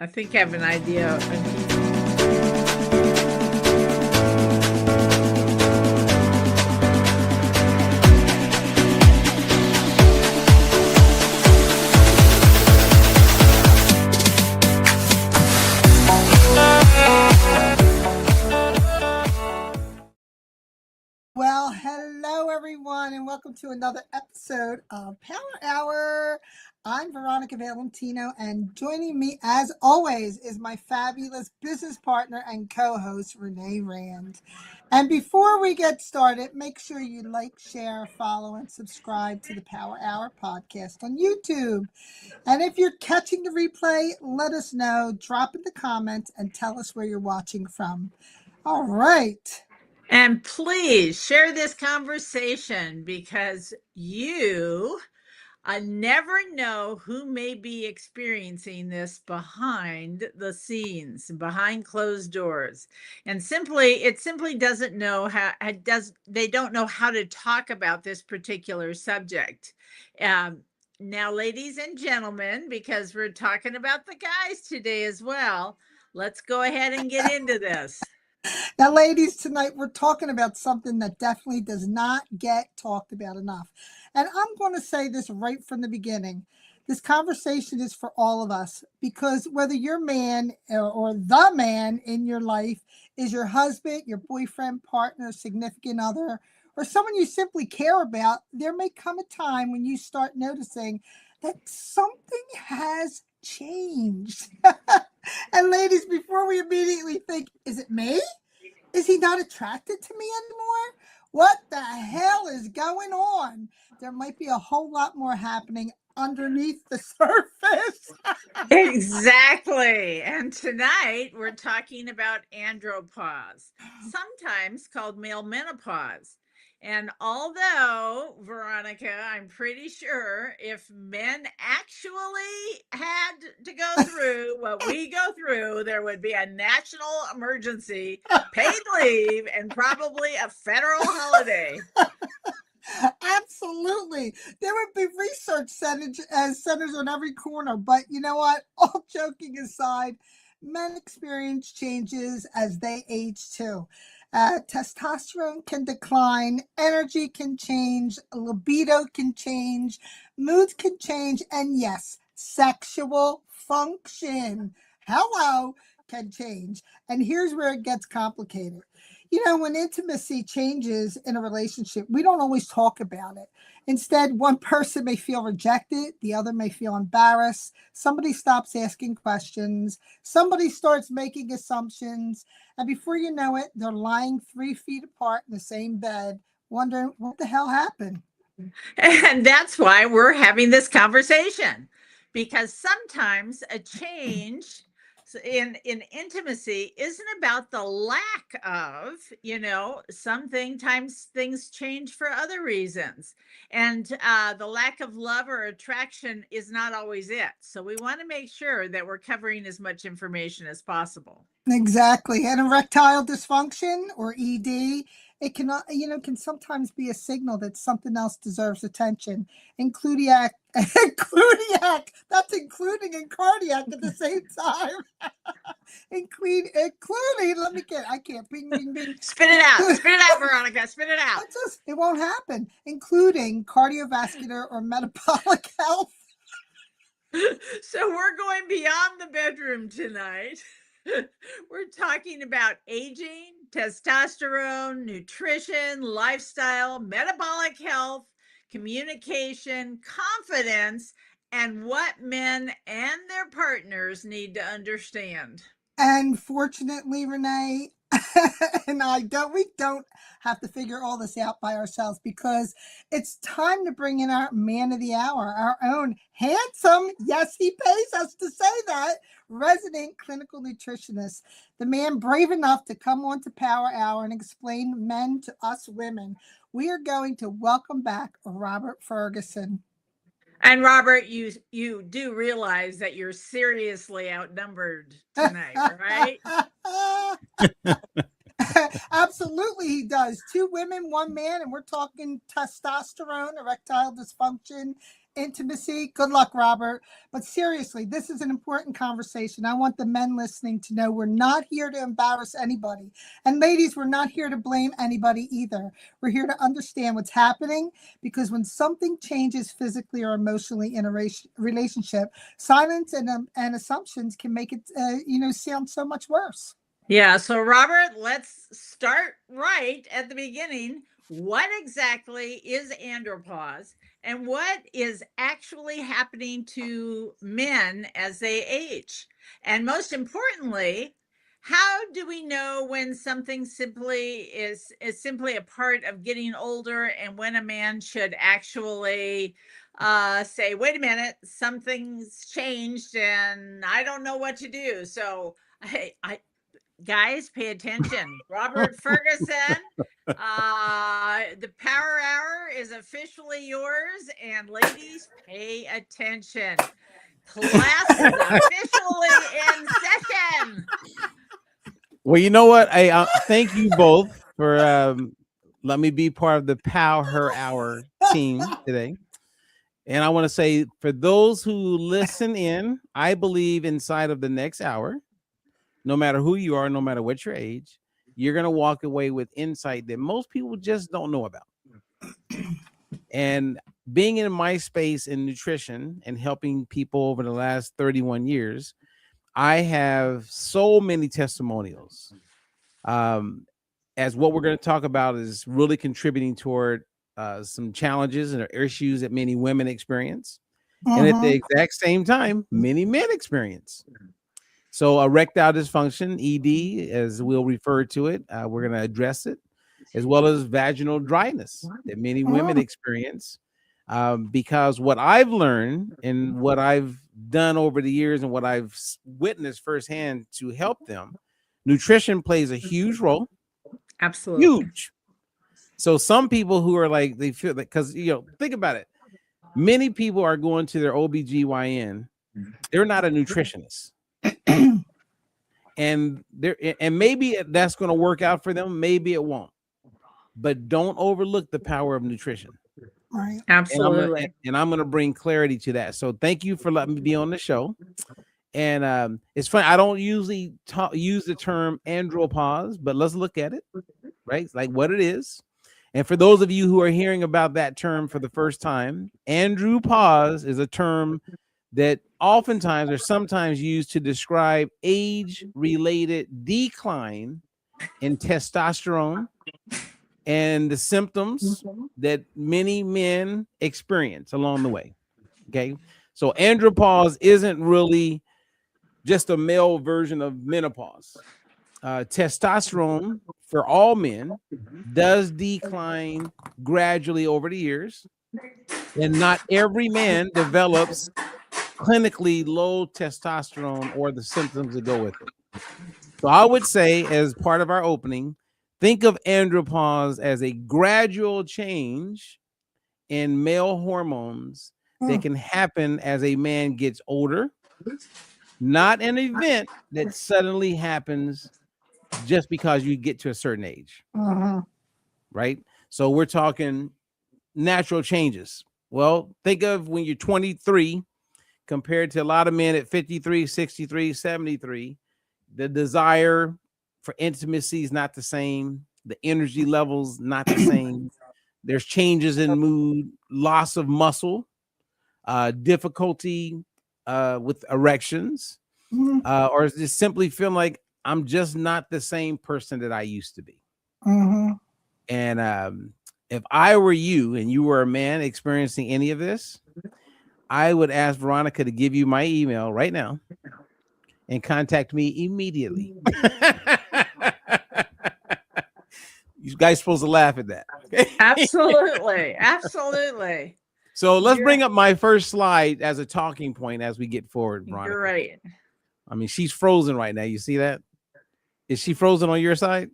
I think I have an idea. Well, hello everyone, and welcome to another episode of Power Hour. I'm Veronica Valentino, and joining me, as always, is my fabulous business partner and co-host, Renee Rand. And before we get started, make sure you like, share, follow, and subscribe to the Power Hour podcast on YouTube. And if you're catching the replay, let us know, drop in the comments, and tell us where you're watching from. All right. And please share this conversation because you never know who may be experiencing this behind the scenes, behind closed doors. And it simply doesn't know they don't know how to talk about this particular subject. Now, ladies and gentlemen, because we're talking about the guys today as well, let's go ahead and get into this. Now, ladies, tonight we're talking about something that definitely does not get talked about enough. And I'm going to say this right from the beginning. This conversation is for all of us because whether your man or the man in your life is your husband, your boyfriend, partner, significant other, or someone you simply care about, there may come a time when you start noticing that something has changed. And ladies, before we immediately think, is it me? Is he not attracted to me anymore? What the hell is going on? There might be a whole lot more happening underneath the surface. Exactly. And tonight we're talking about andropause, sometimes called male menopause. And although, Veronica, I'm pretty sure if men actually had to go through what we go through, there would be a national emergency, paid leave, and probably a federal holiday. Absolutely. There would be research centers on every corner. But you know what? All joking aside, men experience changes as they age too. Testosterone can decline, energy can change, libido can change, moods can change, and yes, sexual function, hello, can change. And here's where it gets complicated. You know, when intimacy changes in a relationship, we don't always talk about it. Instead, one person may feel rejected, the other may feel embarrassed. Somebody stops asking questions, somebody starts making assumptions, and before you know it, they're lying 3 feet apart in the same bed, wondering what the hell happened. And that's why we're having this conversation, because sometimes a change in intimacy isn't about the lack of, sometimes things change for other reasons, and the lack of love or attraction is not always it. So we want to make sure that we're covering as much information as possible. Exactly. And erectile dysfunction, or ED, it can, can sometimes be a signal that something else deserves attention, including that's including and cardiac at the same time. including, I can't, bing, bing, bing. Spit it out, Veronica, spit it out. It won't happen, including cardiovascular or metabolic health. So we're going beyond the bedroom tonight. We're talking about aging, testosterone, nutrition, lifestyle, metabolic health, communication, confidence, and what men and their partners need to understand. And fortunately, Renee and we don't have to figure all this out by ourselves, because it's time to bring in our man of the hour, our own handsome, yes, he pays us to say that, resident clinical nutritionist, the man brave enough to come on to Power Hour and explain men to us women. We are going to welcome back Robert Ferguson. And Robert, you do realize that you're seriously outnumbered tonight, right? Absolutely, he does. 2 women, 1 man, and we're talking testosterone, erectile dysfunction, intimacy. Good luck, Robert. But seriously, this is an important conversation. I want the men listening to know we're not here to embarrass anybody. And ladies, we're not here to blame anybody either. We're here to understand what's happening, because when something changes physically or emotionally in a relationship, silence and assumptions can make it, sound so much worse. Yeah. So, Robert, let's start right at the beginning. What exactly is andropause, and what is actually happening to men as they age? And most importantly, how do we know when something is simply a part of getting older, and when a man should actually say, wait a minute, something's changed and I don't know what to do? So, I guys, pay attention. Robert Ferguson, the Power Hour is officially yours, and ladies, pay attention. Class is officially in session. Well, you know what? I thank you both for let me be part of the PowHER Hour team today. And I want to say, for those who listen in, I believe inside of the next hour, no matter who you are, no matter what your age, you're going to walk away with insight that most people just don't know about. And being in my space in nutrition and helping people over the last 31 years, I have so many testimonials. As what we're going to talk about is really contributing toward some challenges and issues that many women experience. And at the exact same time, many men experience. So erectile dysfunction, ED, as we'll refer to it, we're going to address it, as well as vaginal dryness that many women experience. Because what I've learned and what I've done over the years and what I've witnessed firsthand to help them, nutrition plays a huge role. Absolutely. Huge. So some people who are like, they feel that, because, think about it. Many people are going to their OBGYN. They're not a nutritionist. And maybe that's going to work out for them. Maybe it won't. But don't overlook the power of nutrition. Right. Absolutely. And I'm going to bring clarity to that. So thank you for letting me be on the show. And it's funny. I don't usually use the term andropause, but let's look at it, right? Like what it is. And for those of you who are hearing about that term for the first time, andropause is a term that oftentimes or sometimes used to describe age-related decline in testosterone and the symptoms that many men experience along the way. Okay. So andropause isn't really just a male version of menopause. Testosterone for all men does decline gradually over the years, and not every man develops clinically low testosterone or the symptoms that go with it. So I would say, as part of our opening, think of andropause as a gradual change in male hormones that can happen as a man gets older, not an event that suddenly happens just because you get to a certain age. Right? So we're talking natural changes. Well, think of when you're 23 compared to a lot of men at 53, 63, 73. The desire for intimacy is not the same. The energy levels not the same. There's changes in mood, loss of muscle, difficulty with erections, or just simply feeling like I'm just not the same person that I used to be. And if I were you and you were a man experiencing any of this, I would ask Veronica to give you my email right now and contact me immediately. You guys supposed to laugh at that. Okay? Absolutely. Absolutely. So let's bring up my first slide as a talking point as we get forward, Veronica. You're right. I mean, she's frozen right now. You see that? Is she frozen on your side?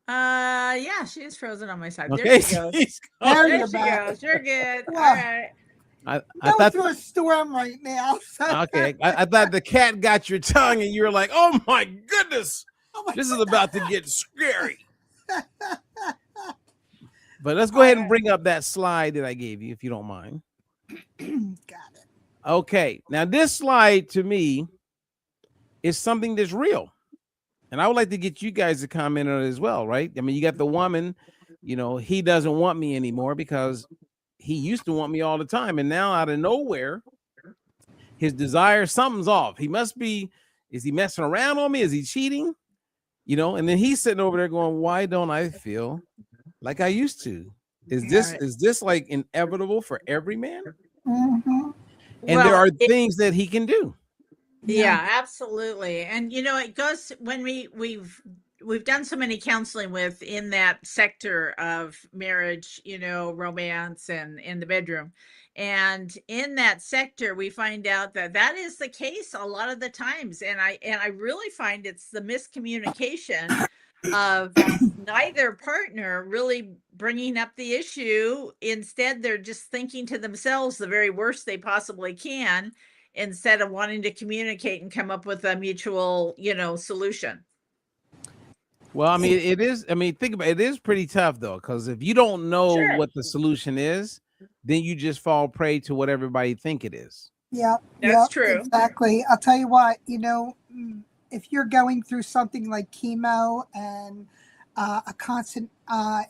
Yeah, she is frozen on my side. Okay. There she goes. There she goes. You're good. Yeah. All right. I Going thought through a storm right now. okay. I thought the cat got your tongue and you were like, oh my goodness, this is about to get scary. But let's go ahead and bring up that slide that I gave you, if you don't mind. Got it. Okay, now this slide to me is something that's real. And I would like to get you guys to comment on it as well, right? I mean, you got the woman, he doesn't want me anymore because he used to want me all the time. And now out of nowhere, his desire, something's off. Is he messing around on me? Is he cheating? And then he's sitting over there going, why don't I feel like I used to? Is this like inevitable for every man? Mm-hmm. And there are things that he can do. Yeah, absolutely. And it goes when we've done so many counseling in that sector of marriage, romance and in the bedroom. And in that sector, we find out that that is the case a lot of the times. And I really find it's the miscommunication of neither partner really bringing up the issue. Instead, they're just thinking to themselves the very worst they possibly can, instead of wanting to communicate and come up with a mutual, solution. Well, I mean, it is. I mean, think about it. It is pretty tough though, because if you don't know what the solution is, then you just fall prey to what everybody think it is. Yeah, that's true. Exactly. I'll tell you what. If you're going through something like chemo and a constant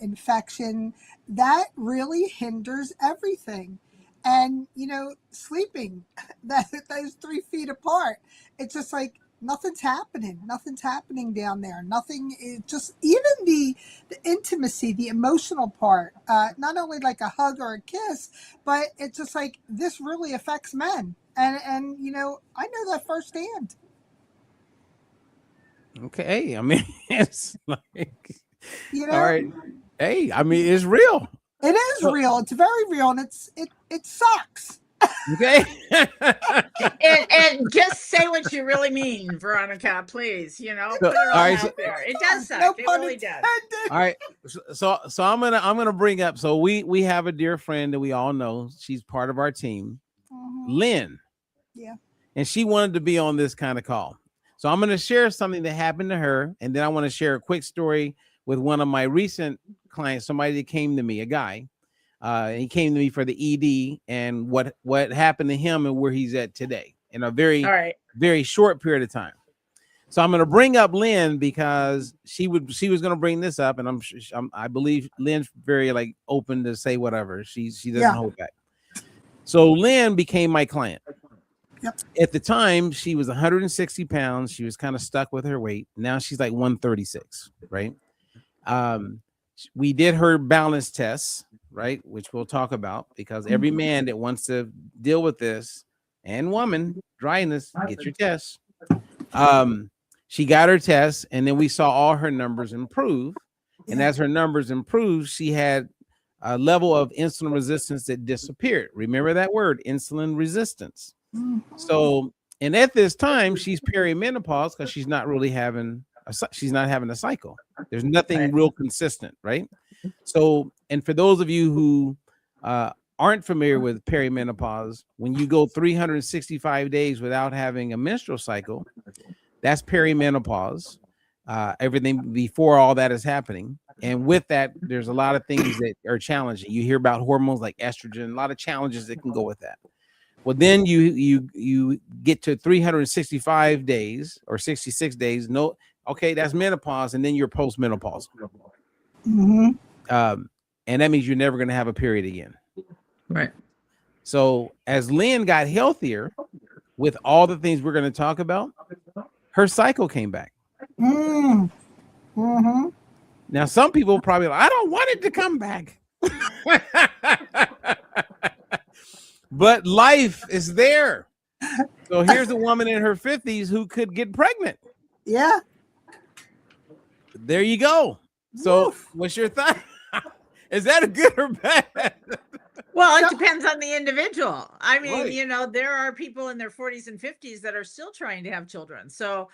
infection, that really hinders everything. And sleeping that is 3 feet apart. It's just like nothing's happening. Nothing's happening down there. Nothing is just even the intimacy, the emotional part. Not only like a hug or a kiss, but it's just like this really affects men. And I know that firsthand. Okay, I mean, it's like, all right. Hey, I mean, it's real. It is real. It's very real, and it sucks. Okay. and just say what you really mean, Veronica, please. Put it all out there. It does suck. It really does. All right. So I'm gonna bring up. So we have a dear friend that we all know. She's part of our team, Lynn. Yeah. And she wanted to be on this kind of call. So I'm gonna share something that happened to her, and then I want to share a quick story with one of my recent clients, somebody that came to me, a guy. He came to me for the ED and what happened to him and where he's at today in a very, very short period of time. So I'm going to bring up Lynn because she was going to bring this up, and I believe Lynn's very like open to say whatever. She doesn't hold back. So Lynn became my client. Yep. At the time, she was 160 pounds. She was kind of stuck with her weight. Now she's like 136, right? We did her balance tests, right? Which we'll talk about, because every man that wants to deal with this, and woman, dryness, get your tests. She got her tests, and then we saw all her numbers improve. And as her numbers improved, she had a level of insulin resistance that disappeared. Remember that word, insulin resistance. So, and at this time, she's perimenopause because she's not really having a cycle. There's nothing real consistent, right? So, and for those of you who aren't familiar with perimenopause, when you go 365 days without having a menstrual cycle, that's perimenopause. Everything before all that is happening. And with that, there's a lot of things that are challenging. You hear about hormones like estrogen, a lot of challenges that can go with that. Well, then you get to 365 days or 66 days. No, okay, that's menopause, and then you're postmenopausal. And that means you're never going to have a period again. Right. So as Lynn got healthier with all the things we're going to talk about, her cycle came back. Now, some people probably like, I don't want it to come back. But life is there. So here's a woman in her 50s who could get pregnant. Yeah. There you go. So what's your thought? Is that a good or bad? Well, it depends on the individual. I mean, there are people in their 40s and 50s that are still trying to have children. So,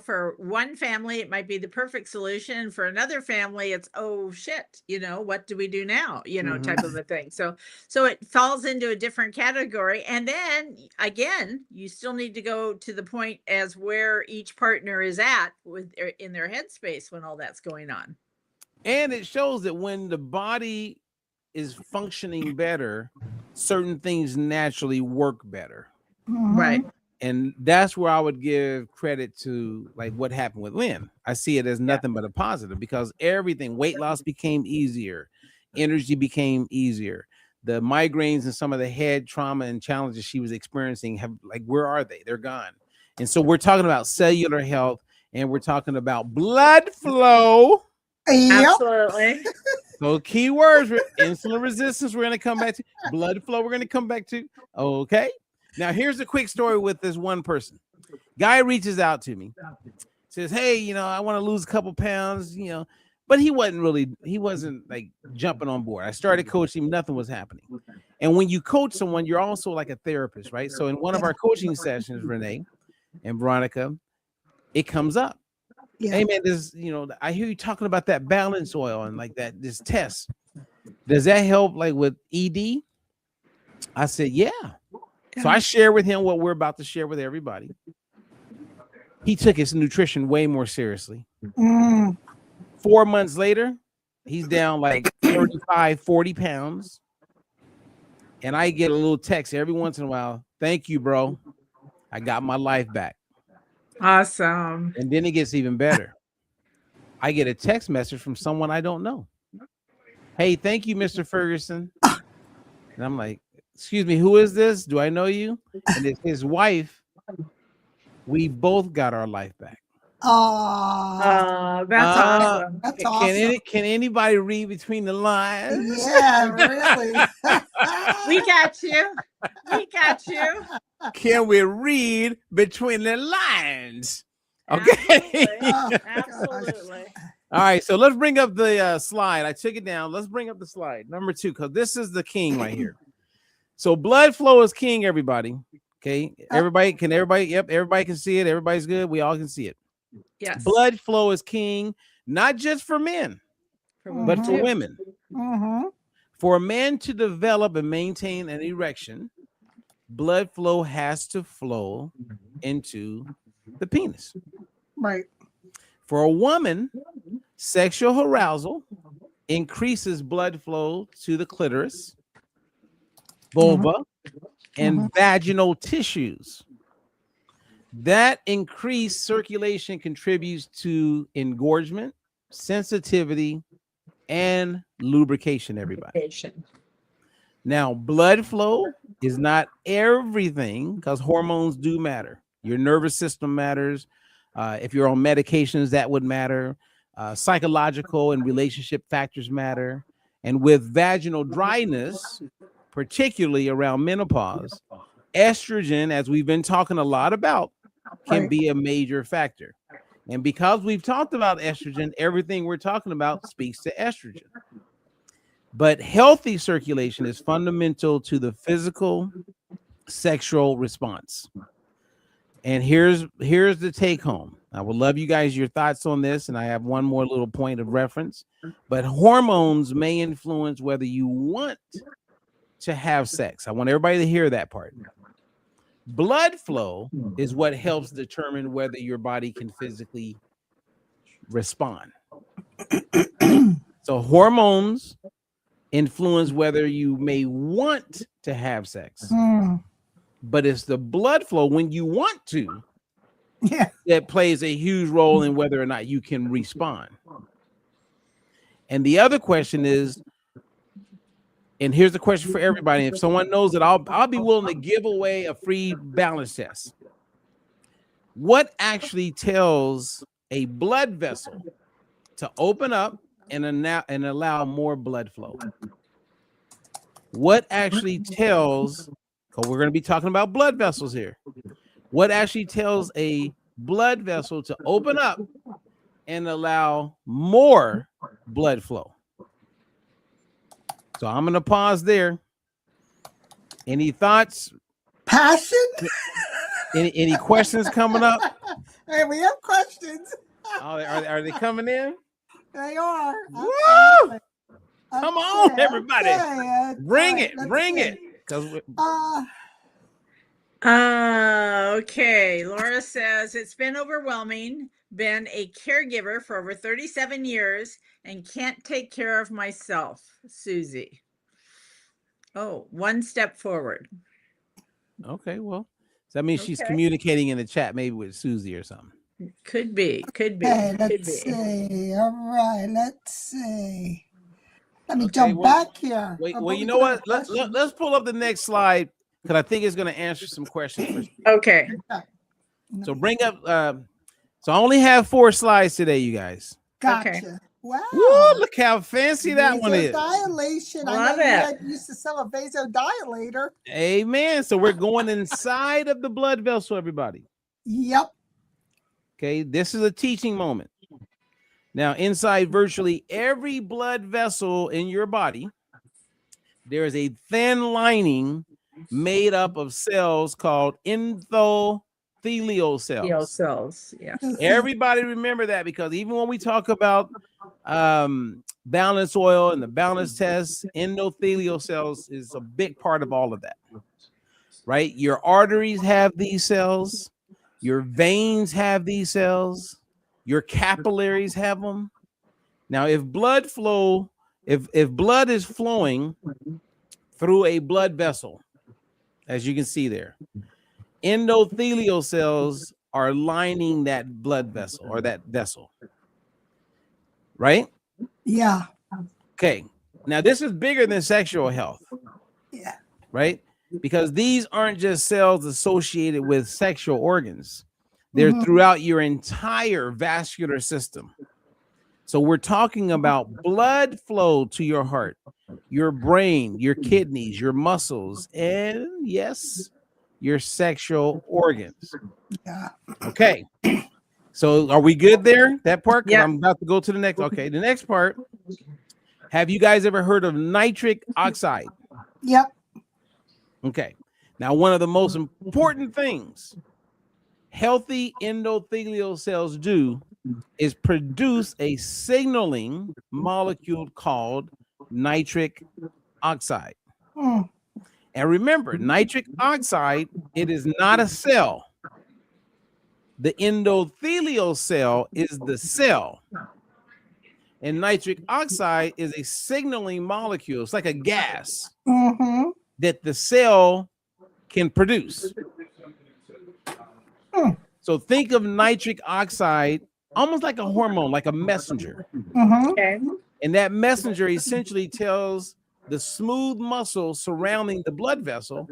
for one family, it might be the perfect solution. For another family, it's, oh shit, what do we do now? Type of a thing. So it falls into a different category. And then again, you still need to go to the point as where each partner is at in their headspace when all that's going on. And it shows that when the body is functioning better, certain things naturally work better. Right. And that's where I would give credit to like what happened with Lynn. I see it as nothing but a positive because everything, weight loss became easier, energy became easier. The migraines and some of the head trauma and challenges she was experiencing have like, where are they? They're gone. And so we're talking about cellular health and we're talking about blood flow. Yep. Absolutely. So key words, insulin resistance, we're going to come back to blood flow. We're going to come back to, okay. Now here's a quick story with this one person. Guy reaches out to me, says, hey, you know, I want to lose a couple pounds, you know, but he wasn't like jumping on board. I started coaching, nothing was happening. And when you coach someone, you're also like a therapist, right? So in one of our coaching sessions, Renee and Veronica, it comes up. Yeah. Hey man, this, you know, I hear you talking about that balance oil and like that, this test. Does that help like with ED? I said, yeah. So I share with him what we're about to share with everybody. He took his nutrition way more seriously. 4 months later, he's down like 35, 40 pounds. And I get a little text every once in a while. Thank you, bro. I got my life back. Awesome. And then it gets even better. I get a text message from someone I don't know. Hey, thank you, Mr. Ferguson. And I'm like, excuse me, who is this? Do I know you? And it's his wife. We both got our life back. Oh, That's awesome. that's awesome. Can anybody read between the lines? Yeah, really. We got you. We got you. Can we read between the lines? Okay. Absolutely. All right. So let's bring up the slide. I took it down. Let's bring up the slide. Number 2, because this is the king right here. So blood flow is king, everybody. Okay. Everybody, yep, everybody can see it. Everybody's good. We all can see it. Yes. Blood flow is king, not just for men, but for women. For a man to develop and maintain an erection, blood flow has to flow into the penis. Right. For a woman, sexual arousal increases blood flow to the clitoris, vulva, and vaginal tissues. That increased circulation contributes to engorgement, sensitivity, and lubrication, everybody. Now, blood flow is not everything because hormones do matter. Your nervous system matters. If you're on medications, that would matter. Psychological and relationship factors matter. And with vaginal dryness, particularly around menopause, estrogen, as we've been talking a lot about, can be a major factor. And because we've talked about estrogen, everything we're talking about speaks to estrogen. But healthy circulation is fundamental to the physical sexual response. And here's the take home. I would love you guys, your thoughts on this. And I have one more little point of reference. But hormones may influence whether you want to have sex. I want everybody to hear that part. Blood flow is what helps determine whether your body can physically respond. So hormones influence whether you may want to have sex. But it's the blood flow when you want to that plays a huge role in whether or not you can respond. And the other question is, and here's the question for everybody. If someone knows it, I'll be willing to give away a free balance test. What actually tells a blood vessel to open up and allow more blood flow? What actually tells, because we're going to be talking about blood vessels here. What actually tells a blood vessel to open up and allow more blood flow? So I'm going to pause there. Any thoughts? Passion? Any questions coming up? Hey, we have questions. Oh, are they coming in? They are. Woo! Come on, everybody. Bring it. Okay. Laura says, it's been overwhelming. Been a caregiver for over 37 years and can't take care of myself. Susie. Oh, one step forward. Okay, well, so that means she's Okay. communicating in the chat, maybe with Susie or something. Could be. Could be. Okay, Could let's be. see. All right, let's see. Let me Okay, jump well, back here. wait, Oh, well, but you we know do have a what? question. Let's pull up the next slide because I think it's going to answer some questions for. Okay. Okay. So bring up. So I only have 4 slides today, you guys. Gotcha. Wow. Woo! Look how fancy that one is. Vasodilation. I Love know you it. used to sell a vasodilator. Amen. So we're going inside of the blood vessel, everybody. Yep. Okay, this is a teaching moment. Now, inside virtually every blood vessel in your body, there is a thin lining made up of cells called endothelial cells. cells. Yeah. Everybody remember that, because even when we talk about balance oil and the balance test, endothelial cells is a big part of all of that, right? Your arteries have these cells, your veins have these cells, your capillaries have them. Now, if blood flow, if blood is flowing through a blood vessel, as you can see there, endothelial cells are lining that blood vessel or that vessel, right? Yeah. Okay. Now, this is bigger than sexual health. Yeah. Right? Because these aren't just cells associated with sexual organs. They're throughout your entire vascular system. So we're talking about blood flow to your heart, your brain, your kidneys, your muscles, and yes, your sexual organs. Yeah. Okay. So are we good there? That part? Because Yeah. I'm about to go to the next. Okay. The next part. Have you guys ever heard of nitric oxide? Yep. Okay. Now, one of the most important things healthy endothelial cells do is produce a signaling molecule called nitric oxide. Mm. And remember, nitric oxide, it is not a cell. The endothelial cell is the cell. And nitric oxide is a signaling molecule. It's like a gas that the cell can produce. So think of nitric oxide almost like a hormone, like a messenger. Okay. And that messenger essentially tells the smooth muscle surrounding the blood vessel,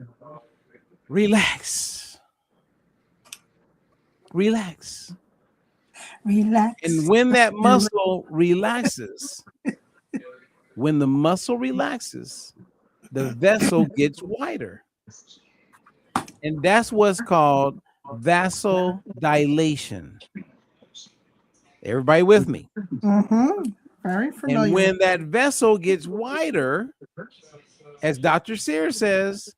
relax. Relax. Relax. And when that muscle relaxes, when the muscle relaxes, the vessel gets wider. And that's what's called vasodilation. Everybody with me? Very familiar. And when that vessel gets wider, as Dr. Sear says,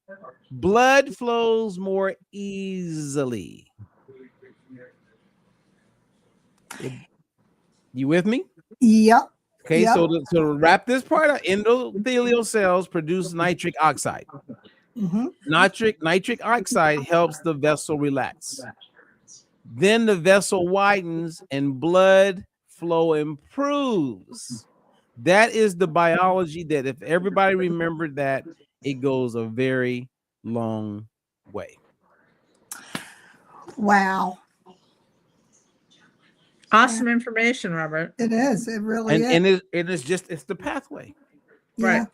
blood flows more easily. You with me? Yep. Okay, Yep. so to wrap this part up, endothelial cells produce nitric oxide. Nitric oxide helps the vessel relax. Then the vessel widens and blood flow improves. That is the biology that if everybody remembered that, it goes a very long way. Wow. Awesome information, Robert. It is. It really is. And it's the pathway. Yeah. Right.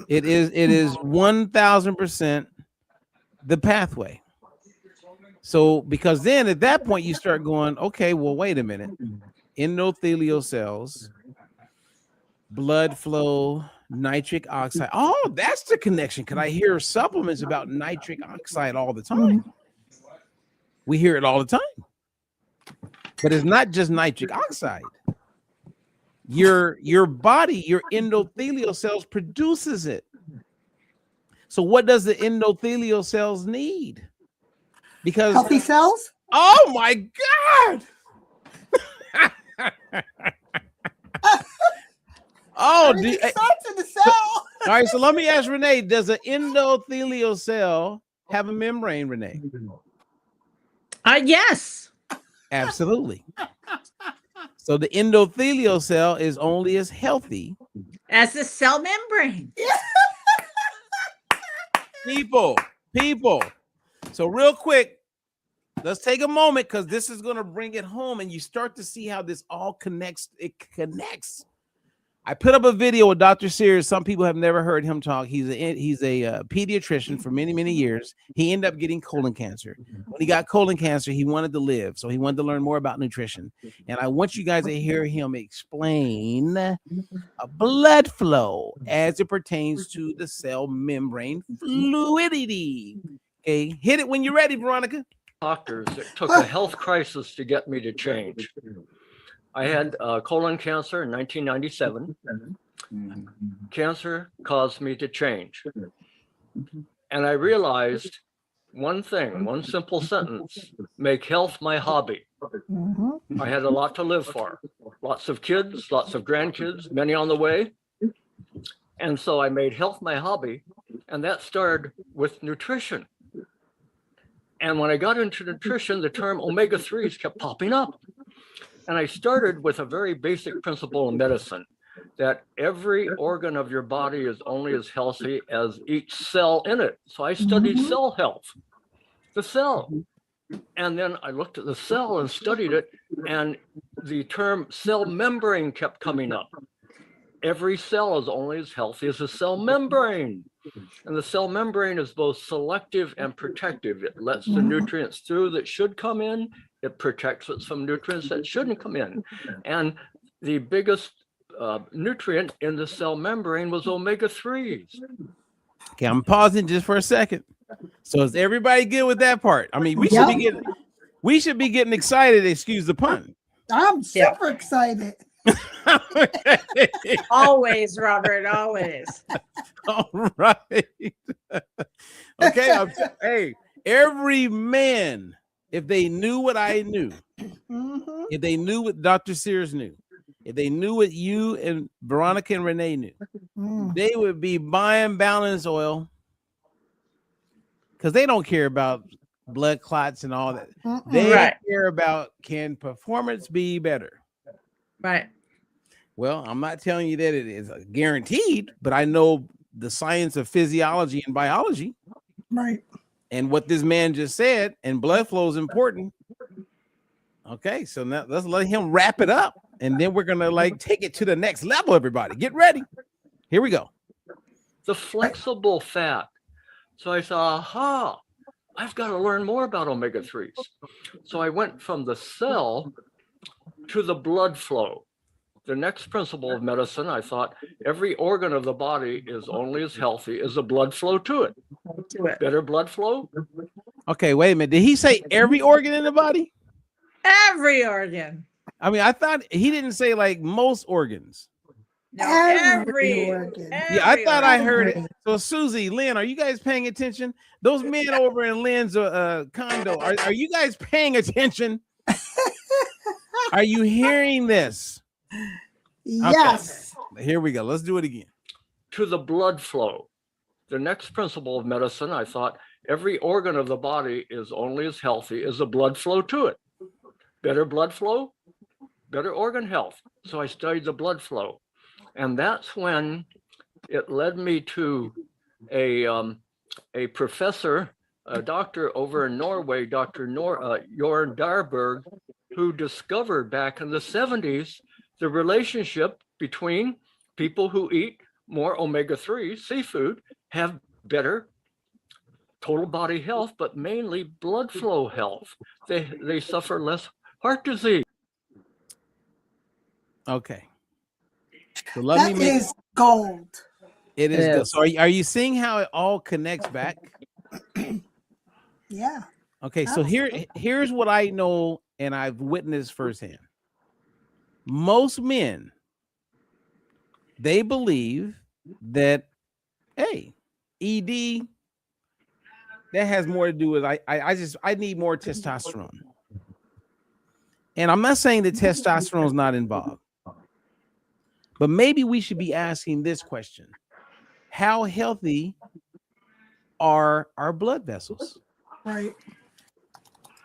It is 1000% the pathway. So because then at that point you start going, okay, well, wait a minute. Endothelial cells, blood flow, nitric oxide. Oh, that's the connection. Because I hear supplements about nitric oxide all the time. We hear it all the time. But it's not just nitric oxide. Your body, your endothelial cells produces it. So what does the endothelial cells need? Because healthy cells? Oh my God. Everything starts in the cell. All right, so let me ask Renee, does an endothelial cell have a membrane, Renee? Yes. Absolutely. So the endothelial cell is only as healthy as the cell membrane. people. So real quick, let's take a moment because this is going to bring it home, and you start to see how this all connects. It connects. I put up a video with Dr. Sears. Some people have never heard him talk. He's a pediatrician for many, many years. He ended up getting colon cancer. When he got colon cancer, he wanted to live. So he wanted to learn more about nutrition. And I want you guys to hear him explain a blood flow as it pertains to the cell membrane fluidity. Okay, hit it when you're ready, Veronica. Doctors, it took a health crisis to get me to change. I had colon cancer in 1997. Cancer caused me to change. And I realized one thing, one simple sentence: make health my hobby. I had a lot to live for. Lots of kids, lots of grandkids, many on the way. And so I made health my hobby. And that started with nutrition. And when I got into nutrition, the term omega-3s kept popping up. And I started with a very basic principle in medicine, that every organ of your body is only as healthy as each cell in it. So I studied cell health, the cell. And then I looked at the cell and studied it, and the term cell membrane kept coming up. Every cell is only as healthy as the cell membrane. And the cell membrane is both selective and protective. It lets the nutrients through that should come in. It protects it from nutrients that shouldn't come in. And the biggest nutrient in the cell membrane was omega-3s. Okay, I'm pausing just for a second. So is everybody good with that part? I mean, we should be getting excited, excuse the pun. I'm super excited. Always, Robert, always. All right. Okay. Hey, every man, if they knew what I knew, if they knew what Dr. Sears knew, if they knew what you and Veronica and Renee knew, they would be buying balance oil because they don't care about blood clots and all that. They care about, can performance be better? Right. Well, I'm not telling you that it is guaranteed, but I know the science of physiology and biology. Right. And what this man just said, and blood flow is important. Okay, so now let's let him wrap it up. And then we're going to take it to the next level, everybody. Get ready. Here we go. The flexible fat. So I thought, aha, I've got to learn more about omega-3s. So I went from the cell to the blood flow. The next principle of medicine, I thought, every organ of the body is only as healthy as the blood flow to it. Better blood flow. Okay, wait a minute. Did he say every organ in the body? Every organ. I mean, I thought he didn't say most organs. No, every organ. Yeah, I thought I heard it. So Susie, Lynn, are you guys paying attention? Those men over in Lynn's condo, are you guys paying attention? Are you hearing this? Yes. Okay. Here we go. Let's do it again. To the blood flow. The next principle of medicine, I thought, every organ of the body is only as healthy as the blood flow to it. Better blood flow, better organ health. So I studied the blood flow. And that's when it led me to a professor, a doctor over in Norway, Dr. Jorn Darberg, who discovered back in the 70s the relationship between people who eat more omega-3 seafood have better total body health, but mainly blood flow health. They suffer less heart disease. Okay. So let That is gold. It is good. So are you seeing how it all connects back? Yeah. Okay, so here's what I know and I've witnessed firsthand. Most men, they believe that, hey, ED, that has more to do with I need more testosterone. And I'm not saying that testosterone is not involved, but maybe we should be asking this question: how healthy are our blood vessels? Right.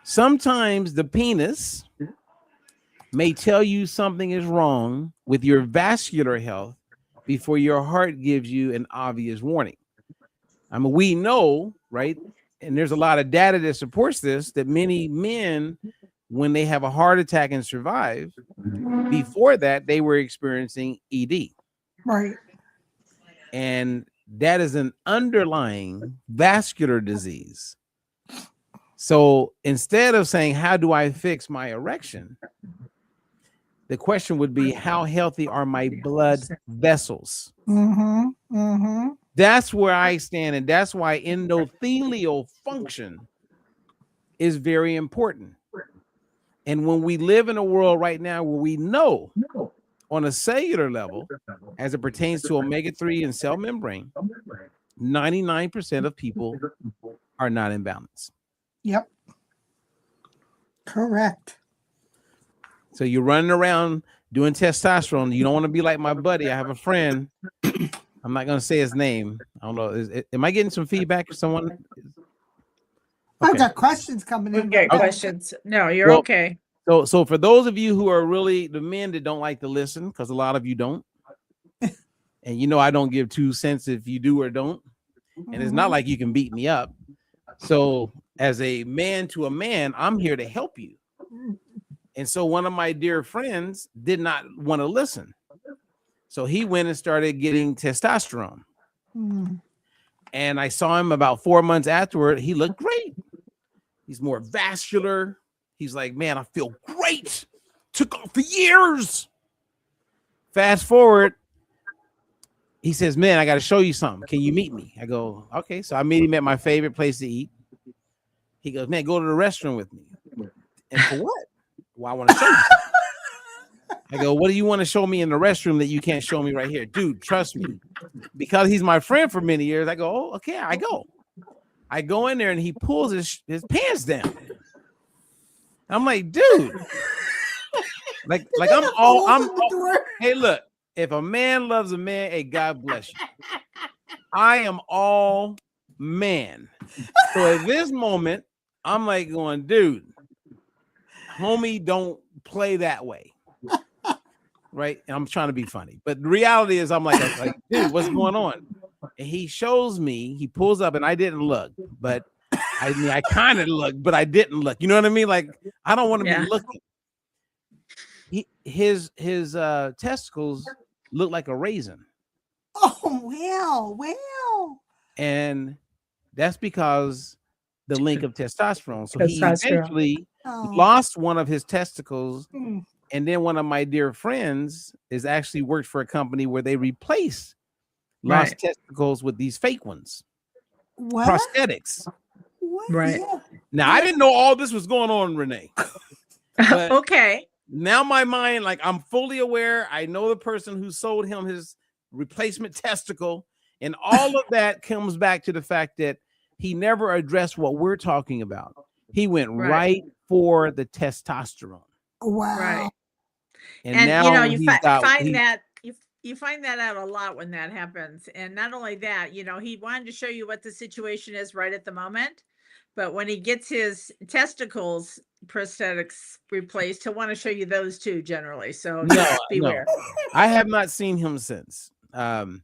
Sometimes the penis may tell you something is wrong with your vascular health before your heart gives you an obvious warning. I mean, we know, right? And there's a lot of data that supports this, that many men, when they have a heart attack and survive, before that, they were experiencing ED. Right. And that is an underlying vascular disease. So instead of saying, how do I fix my erection? The question would be, how healthy are my blood vessels? Mm-hmm. Mm-hmm. That's where I stand. And that's why endothelial function is very important. And when we live in a world right now where we know on a cellular level, as it pertains to omega-3 and cell membrane, 99% of people are not in balance. Yep. Correct. So you're running around doing testosterone. You don't want to be like my buddy. I have a friend. I'm not going to say his name. I don't know. Am I getting some feedback or someone? I've got questions coming We in. get but- questions. No, you're Well, okay. So for those of you who are really the men that don't like to listen, because a lot of you don't, and you know I don't give 2 cents if you do or don't, and it's not like you can beat me up. So as a man to a man, I'm here to help you. And so one of my dear friends did not want to listen. So he went and started getting testosterone. Mm. And I saw him about 4 months afterward. He looked great. He's more vascular. He's like, man, I feel great. Took off for years. Fast forward. He says, man, I got to show you something. Can you meet me? I go, okay. So I meet him at my favorite place to eat. He goes, man, go to the restaurant with me. And for what? Well, I want to show you something. I go, what do you want to show me in the restroom that you can't show me right here? Dude, trust me. Because he's my friend for many years, I go, oh, okay, I go. I go in there and he pulls his pants down. I'm like, dude. Like hey, look, if a man loves a man, hey, God bless you. I am all man. So at this moment, I'm like going, dude, homie, don't play that way. Right? And I'm trying to be funny. But the reality is I'm like, dude, what's going on? And he shows me, he pulls up, and I didn't look, but I mean, I kind of looked, but I didn't look. You know what I mean? Like, I don't want to be looking. His testicles look like a raisin. Oh, wow. And that's because the link of testosterone. So he eventually lost one of his testicles. And then one of my dear friends is actually worked for a company where they replace lost testicles with these fake ones. What? Prosthetics. What? Right. Yeah. Now, I didn't know all this was going on, Renee. But Okay. now my mind, like, I'm fully aware. I know the person who sold him his replacement testicle. And all of that comes back to the fact that he never addressed what we're talking about. He went right for the testosterone. Wow. Right. And now you know, you you find that out a lot when that happens. And not only that, you know, he wanted to show you what the situation is right at the moment. But when he gets his testicles prosthetics replaced, he'll want to show you those too, generally. So just beware. I have not seen him since. And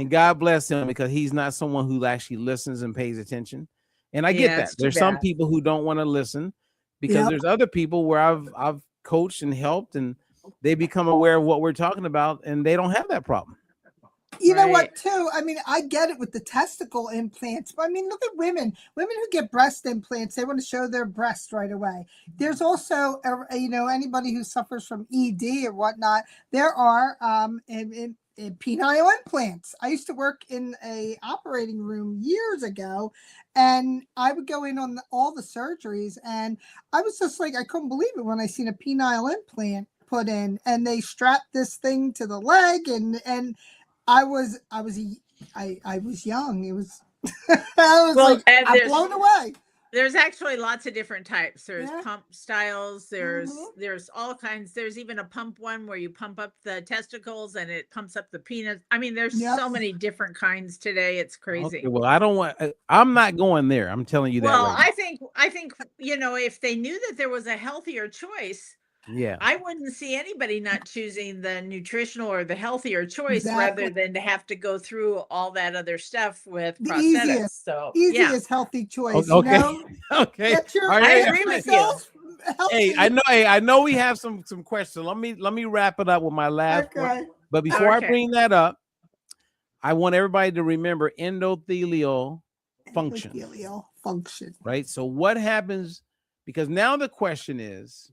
God bless him, because he's not someone who actually listens and pays attention. And I get that. There's some people who don't want to listen, because there's other people where I've coached and helped, and they become aware of what we're talking about, and they don't have that problem. You know what, too? I mean, I get it with the testicle implants, but I mean, look at women who get breast implants. They want to show their breast right away. There's also, you know, anybody who suffers from ED or whatnot. There are penile implants. I used to work in a operating room years ago, and I would go in on all the surgeries, and I was just like, I couldn't believe it when I seen a penile implant put in, and they strapped this thing to the leg, and I was young. It was I was I'm blown away. There's actually lots of different types. There's pump styles. There's all kinds. There's even a pump one where you pump up the testicles and it pumps up the penis. I mean, there's so many different kinds today. It's crazy. Okay, well, I'm not going there. I'm telling you that. Well, I think, you know, if they knew that there was a healthier choice, Yeah. I wouldn't see anybody not choosing the nutritional or the healthier choice Exactly. rather than to have to go through all that other stuff with The prosthetics. So yeah, easiest healthy choice. Okay. You know, Okay. get your All right. I Hey, agree with you. cells healthy. I know we have some questions. Let me wrap it up with my last one. Okay. But before I Okay. bring that up, I want everybody to remember endothelial function. Endothelial function. Right? So what happens, because now the question is,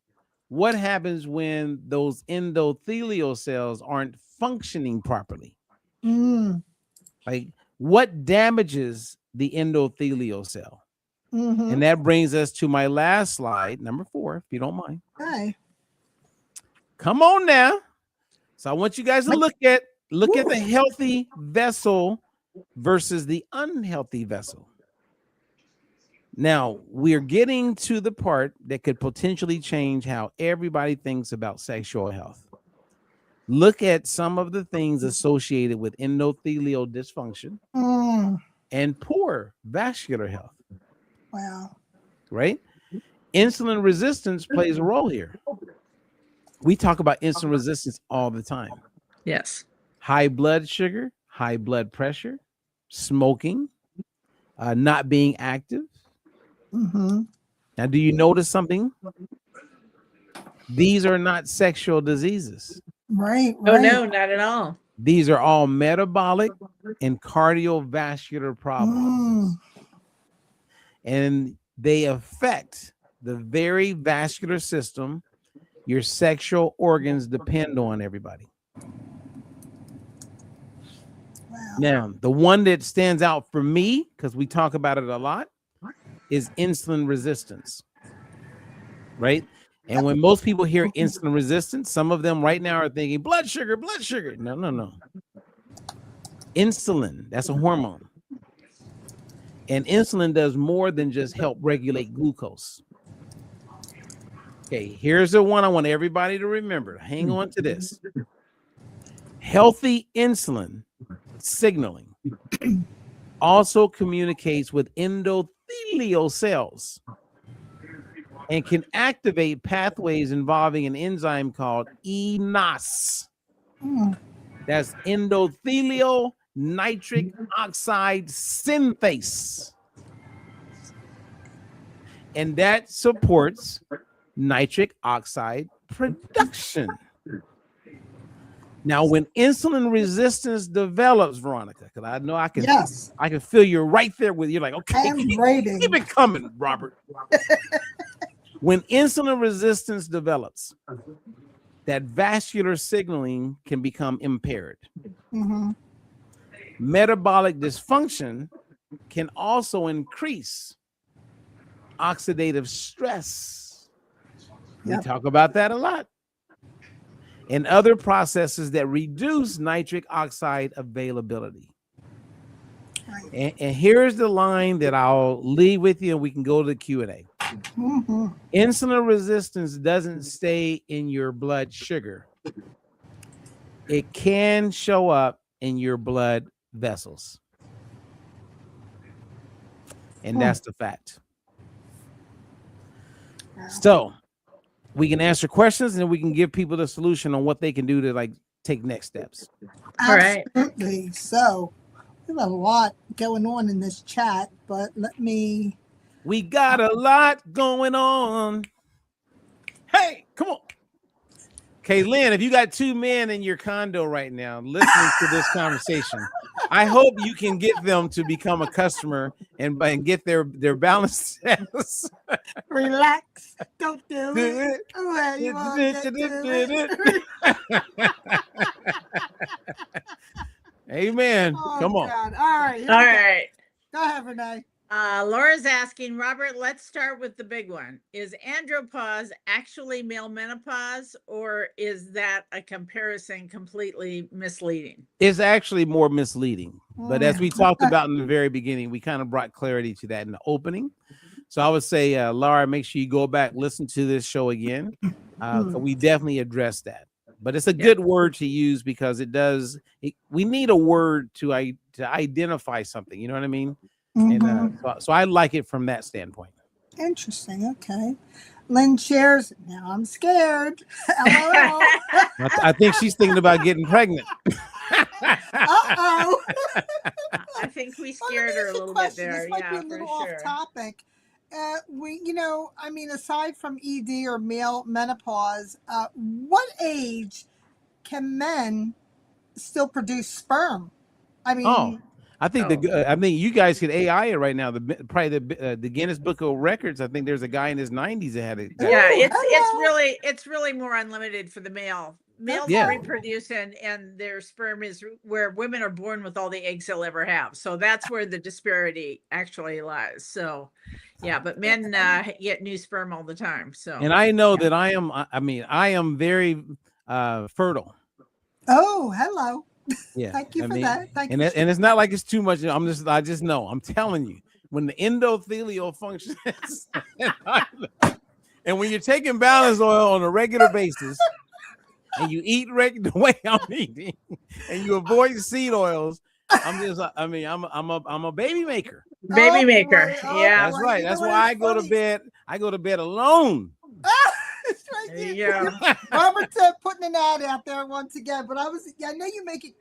what happens when those endothelial cells aren't functioning properly? Mm. Like, what damages the endothelial cell? Mm-hmm. And that brings us to my last slide, number 4, if you don't mind. Okay. Come on now. So I want you guys to look at the healthy vessel versus the unhealthy vessel. Now, we're getting to the part that could potentially change how everybody thinks about sexual health. Look at some of the things associated with endothelial dysfunction and poor vascular health. Wow. Right? Insulin resistance plays a role here. We talk about insulin resistance all the time. Yes. High blood sugar, high blood pressure, smoking, not being active. Mm-hmm. Now, do you notice something? These are not sexual diseases. Right. Oh no, not at all. These are all metabolic and cardiovascular problems. And they affect the very vascular system your sexual organs depend on, everybody. Wow. Now, the one that stands out for me, because we talk about it a lot, is insulin resistance, right? And when most people hear insulin resistance, some of them right now are thinking blood sugar, blood sugar. No. Insulin, that's a hormone. And insulin does more than just help regulate glucose. Okay, here's the one I want everybody to remember. Hang on to this. Healthy insulin signaling also communicates with endothelial cells and can activate pathways involving an enzyme called eNOS. That's endothelial nitric oxide synthase. And that supports nitric oxide production. Now, when insulin resistance develops, Veronica, because I know I can feel you right there with you, like, okay, keep it coming, Robert. When insulin resistance develops, that vascular signaling can become impaired. Metabolic dysfunction can also increase oxidative stress. We talk about that a lot. And other processes that reduce nitric oxide availability. And here's the line that I'll leave with you, and we can go to the Q&A. Insulin resistance doesn't stay in your blood sugar. It can show up in your blood vessels. And that's the fact. So we can answer questions and we can give people the solution on what they can do to like take next steps. Absolutely. Right. So we have a lot going on in this chat, but we got a lot going on. Hey, come on. Okay, Lynn, if you got 2 men in your condo right now listening to this conversation, I hope you can get them to become a customer and get their balance status. Relax. Don't do it. Well, you won't get to it. Amen. Come on. God. All right. All right. Go ahead, Renee. Laura's asking, Robert, let's start with the big one. Is andropause actually male menopause, or is that a comparison completely misleading? It's actually more misleading. But as we talked about in the very beginning, we kind of brought clarity to that in the opening. So I would say, Laura, make sure you go back, listen to this show again. We definitely address that. But it's a good word to use because we need a word to identify something. You know what I mean? And so I like it from that standpoint. Interesting. Okay. Lynn shares, now I'm scared. LOL. I think she's thinking about getting pregnant. Uh-oh. I think we Well, let scared me her a ask you little bit question. there. This might be Yeah, a for little sure. off topic. I mean, aside from ED or male menopause, what age can men still produce sperm? I mean, I think I mean you guys could AI it right now. Probably the Guinness Book of Records. I think there's a guy in his 90s that had it. Yeah, Ooh, it's really more unlimited for the male. Males Yeah. reproduce and their sperm is where women are born with all the eggs they'll ever have. So that's where the disparity actually lies. So yeah, but men get new sperm all the time. So And I know that I am very fertile. oh, hello. Yeah. Thank you I for mean, that. Thank and you. and it's not like it's too much. I just know. I'm telling you, when the endothelial functions and when you're taking balance oil on a regular basis and you eat the way I'm eating and you avoid seed oils, I'm a baby maker. baby Oh, maker. boy. Oh, Yeah. That's boy. right. You know That's what why is I go to funny? bed. I go to bed alone. That's right. There you go. Robert's putting an ad out there once again, but I know you make it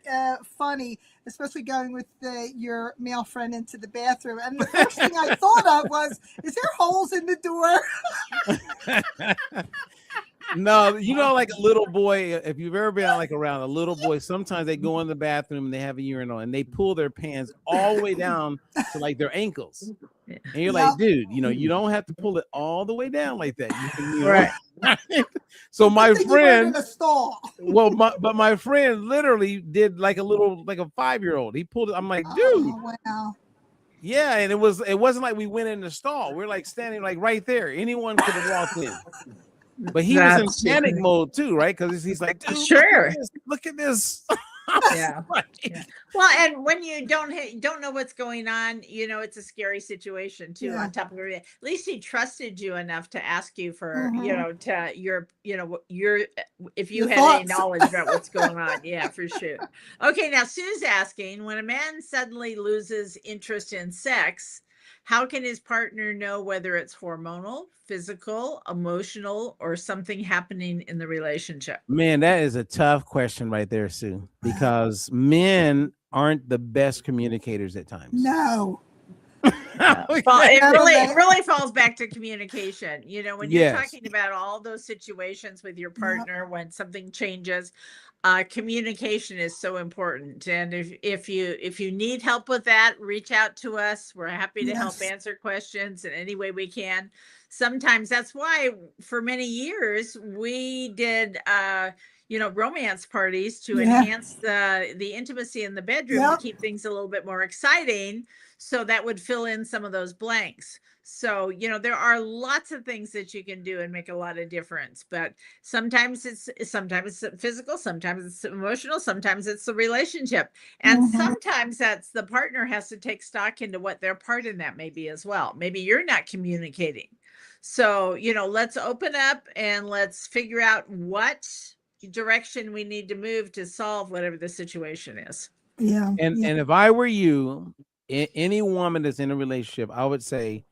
funny, especially going with your male friend into the bathroom. And the first thing I thought of was, is there holes in the door? No, like a little boy, if you've ever been like around a little boy, sometimes they go in the bathroom and they have a urinal and they pull their pants all the way down to like their ankles. And you're like, dude, you don't have to pull it all the way down like that. You can, Right. So my You went friend, in a stall. well, my friend literally did like a 5-year-old. He pulled it. I'm like, dude. Oh, wow. Yeah, and it wasn't like we went in the stall. We're like standing like right there. Anyone could have walked in. But he was in panic mode too, right? Because he's like, dude, sure. Look at this. Yeah. Yeah. Well, and when you don't know what's going on, it's a scary situation too. Yeah. On top of everything, at least he trusted you enough to ask you for, to your, if you Your had any thoughts. knowledge about what's going on. Yeah, for sure. Okay, now Sue's asking, when a man suddenly loses interest in sex, how can his partner know whether it's hormonal, physical, emotional, or something happening in the relationship? Man, that is a tough question right there, Sue, because men aren't the best communicators at times. No. It really falls back to communication. When you're Yes. talking about all those situations with your partner, when something changes, communication is so important. And if you need help with that, reach out to us. We're happy to help answer questions in any way we can. Sometimes that's why for many years we did romance parties to enhance the intimacy in the bedroom to keep things a little bit more exciting. So that would fill in some of those blanks. So, there are lots of things that you can do and make a lot of difference, but sometimes it's physical, sometimes it's emotional, sometimes it's the relationship. And sometimes that's the partner has to take stock into what their part in that may be as well. Maybe you're not communicating. So, let's open up and let's figure out what direction we need to move to solve whatever the situation is. Yeah. And if I were you, any woman that's in a relationship, I would say,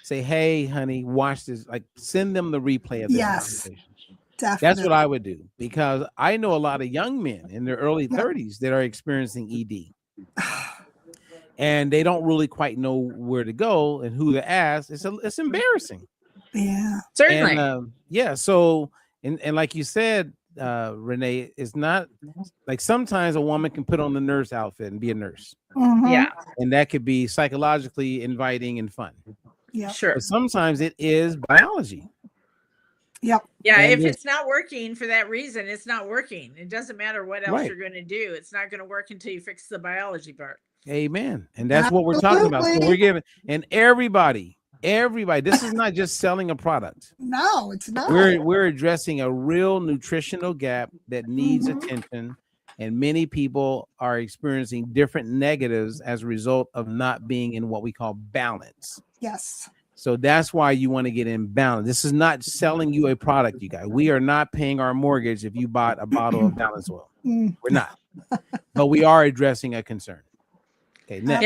hey, honey, watch this. Like, send them the replay of this conversation. Definitely. That's what I would do, because I know a lot of young men in their early 30s that are experiencing ED. And they don't really quite know where to go and who to ask. It's embarrassing. Yeah. Certainly. And, so and like you said, Renee, it's not like sometimes a woman can put on the nurse outfit and be a nurse. Yeah. And that could be psychologically inviting and fun. Yeah. Sure. But sometimes it is biology. Yep. Yeah. And if it's not working for that reason, it's not working. It doesn't matter what else you're going to do. It's not going to work until you fix the biology part. Amen. And that's what we're talking about. So we're giving, and everybody, this is not just selling a product. No, it's not. We're addressing a real nutritional gap that needs attention. And many people are experiencing different negatives as a result of not being in what we call balance. Yes. So that's why you want to get in balance. This is not selling you a product, you guys. We are not paying our mortgage if you bought a bottle of balance oil. We're not. But we are addressing a concern. Okay, next.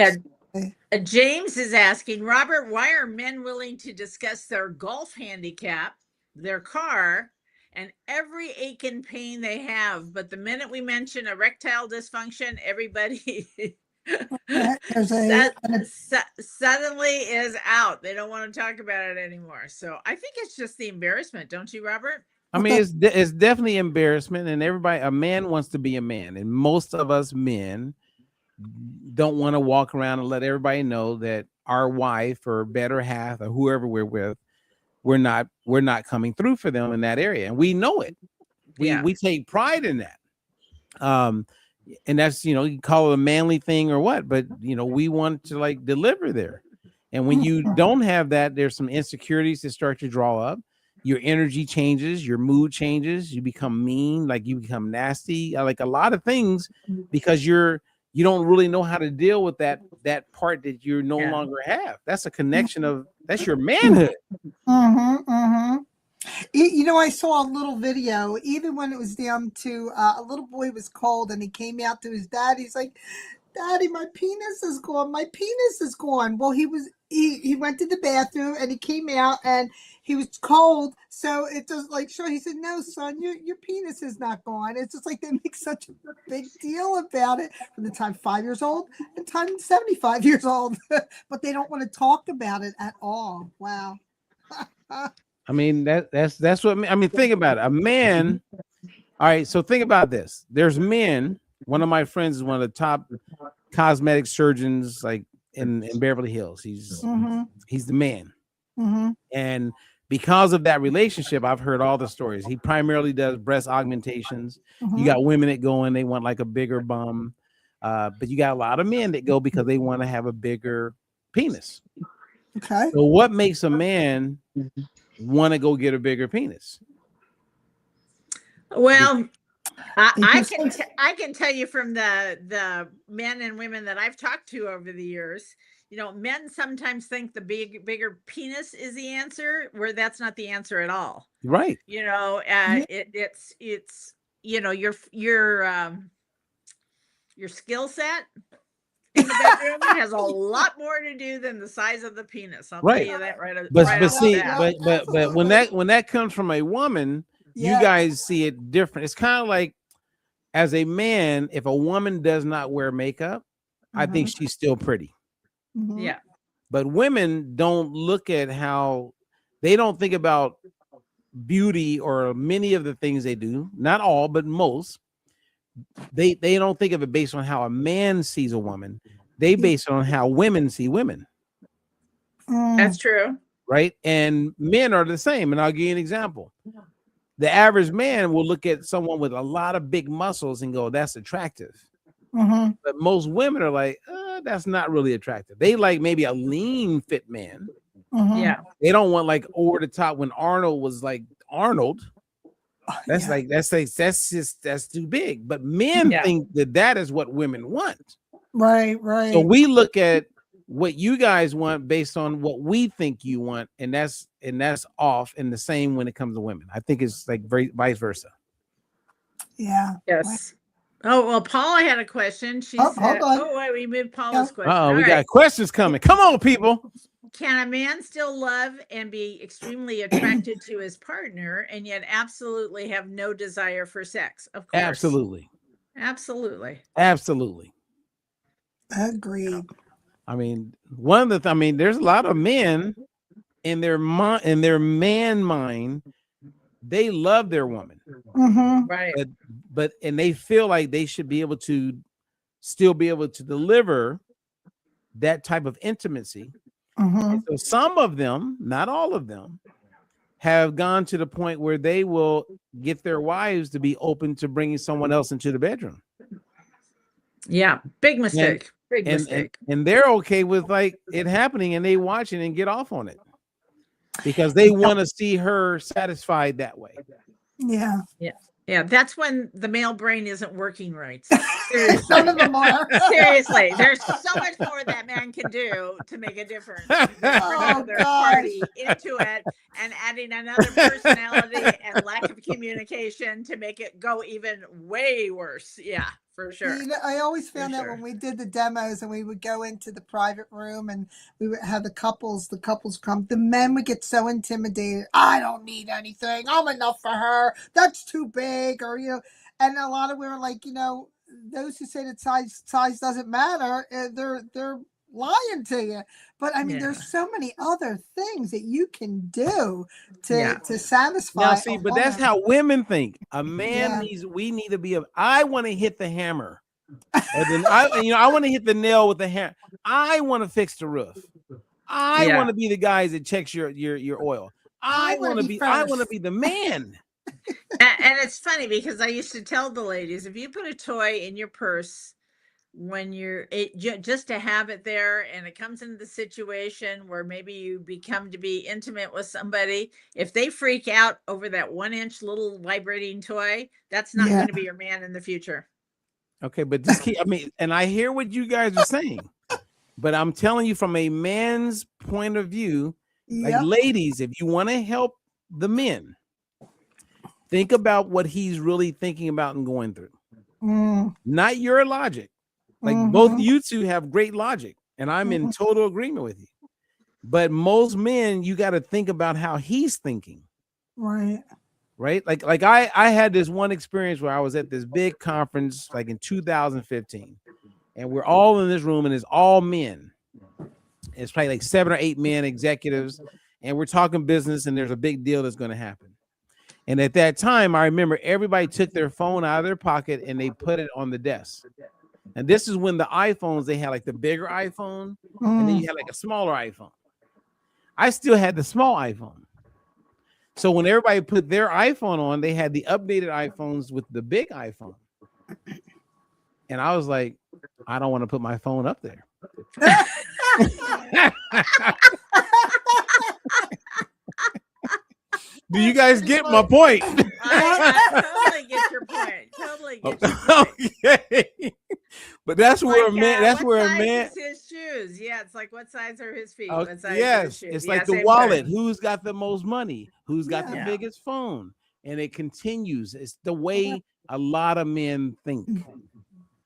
Yeah. James is asking, Robert, why are men willing to discuss their golf handicap, their car, and every ache and pain they have? But the minute we mention erectile dysfunction, everybody suddenly is out. They don't want to talk about it anymore. So I think it's just the embarrassment, don't you, Robert? I mean, it's definitely embarrassment, and a man wants to be a man, and most of us men don't want to walk around and let everybody know that our wife or better half or whoever we're with, we're not coming through for them in that area, and we know it. We take pride in that. And that's, you can call it a manly thing or what, but we want to like deliver there. And when you don't have that, there's some insecurities that start to draw up. Your energy changes, your mood changes, you become mean, like you become nasty, like a lot of things, because you don't really know how to deal with that part that you no longer have. That's a connection that's your manhood. I saw a little video, even when it was down to a little boy was cold and he came out to his dad. He's like, Daddy, my penis is gone. My penis is gone. Well, he went to the bathroom and he came out and he was cold. So it just like, sure. He said, no, son, your penis is not gone. It's just like they make such a big deal about it from the time 5 years old and time 75 years old, but they don't want to talk about it at all. Wow. I mean, that's what I mean. Think about it. A man. All right. So think about this. There's men. One of my friends is one of the top cosmetic surgeons, like in Beverly Hills. He's the man. And because of that relationship, I've heard all the stories. He primarily does breast augmentations. You got women that go in, they want like a bigger bum. But you got a lot of men that go because they want to have a bigger penis. Okay. So what makes a man want to go get a bigger penis? Well, I can tell you from the men and women that I've talked to over the years, men sometimes think the bigger penis is the answer, where that's not the answer at all. Right. It's your skill set in the bedroom has a lot more to do than the size of the penis. I'll tell you that right. But when that comes from a woman, you guys see it different. It's kind of like, as a man, if a woman does not wear makeup, I think she's still pretty. Yeah. But women don't look at they don't think about beauty or many of the things they do. Not all, but most. They don't think of it based on how a man sees a woman. They base it on how women see women. That's true. Right. And men are the same. And I'll give you an example. The average man will look at someone with a lot of big muscles and go, that's attractive. But most women are like, that's not really attractive. They like maybe a lean fit man. Yeah. They don't want like over the top. When Arnold was like Arnold, that's that's too big. But men think that is what women want. Right. So we look at what you guys want based on what we think you want, and that's off. And the same when it comes to women. I think it's like vice versa. Yeah. Yes. Oh, well, Paula had a question. She said, wait, we moved Paula's question. We got questions coming. Come on, people. Can a man still love and be extremely attracted to his partner and yet absolutely have no desire for sex? Of course. Absolutely. Agreed. I mean, there's a lot of men in their man mind, they love their woman. Right. But they feel like they should be able to still be able to deliver that type of intimacy. So some of them, not all of them, have gone to the point where they will get their wives to be open to bringing someone else into the bedroom. Yeah, big mistake. Big mistake. And they're okay with like it happening, and they watch it and get off on it because they want to see her satisfied that way. Yeah. Yeah, that's when the male brain isn't working right. Seriously. Some of them are. Seriously, there's so much more that man can do to make a difference. Bringing their party into it and adding another personality and lack of communication to make it go even way worse. Yeah, for sure. You know, I always found For that sure. when we did the demos and we would go into the private room and we would have the couples come, the men would get so intimidated. I don't need anything. I'm enough for her. That's too big, or and a lot of women like, those who say that size doesn't matter, they're lying to you. But I mean, Yeah. there's so many other things that you can do Yeah. to satisfy. Now, see, a but that's woman. how women think. A man Yeah. we need to be I want to hit the hammer. Or then I want to hit the nail with the hammer. I want to fix the roof. I want to be the guys that checks your oil. I want to be first. the man. And it's funny because I used to tell the ladies, if you put a toy in your purse when just to have it there, and it comes into the situation where maybe you become to be intimate with somebody, if they freak out over that 1-inch little vibrating toy, that's not Yeah. going to be your man in the future. Okay, but just keep, and I hear what you guys are saying, but I'm telling you from a man's point of view, like Yep. ladies, if you want to help the men, think about what he's really thinking about and going through. Not your logic. Like both you two have great logic, and I'm in total agreement with you. But most men, you got to think about how he's thinking. Right. Right? Like I had this one experience where I was at this big conference like in 2015, and we're all in this room and it's all men. It's probably like 7 or 8 men executives, and we're talking business, and there's a big deal that's going to happen. And at that time, I remember everybody took their phone out of their pocket and they put it on the desk. And this is when the iPhones, they had like the bigger iPhone, and then you had like a smaller iPhone. I still had the small iPhone. So when everybody put their iPhone on, they had the updated iPhones with the big iPhone. And I was like, I don't want to put my phone up there. Do you guys get my point? I totally get your point. Totally get your point. Okay. But that's where a man, that's what where a size man. is his shoes? Yeah, it's like, what size are his feet? Oh, What size are yes, his shoes? it's Yeah, like the same wallet. thing. Who's got the most money? Who's got the Yeah. biggest phone? And it continues. It's the way a lot of men think.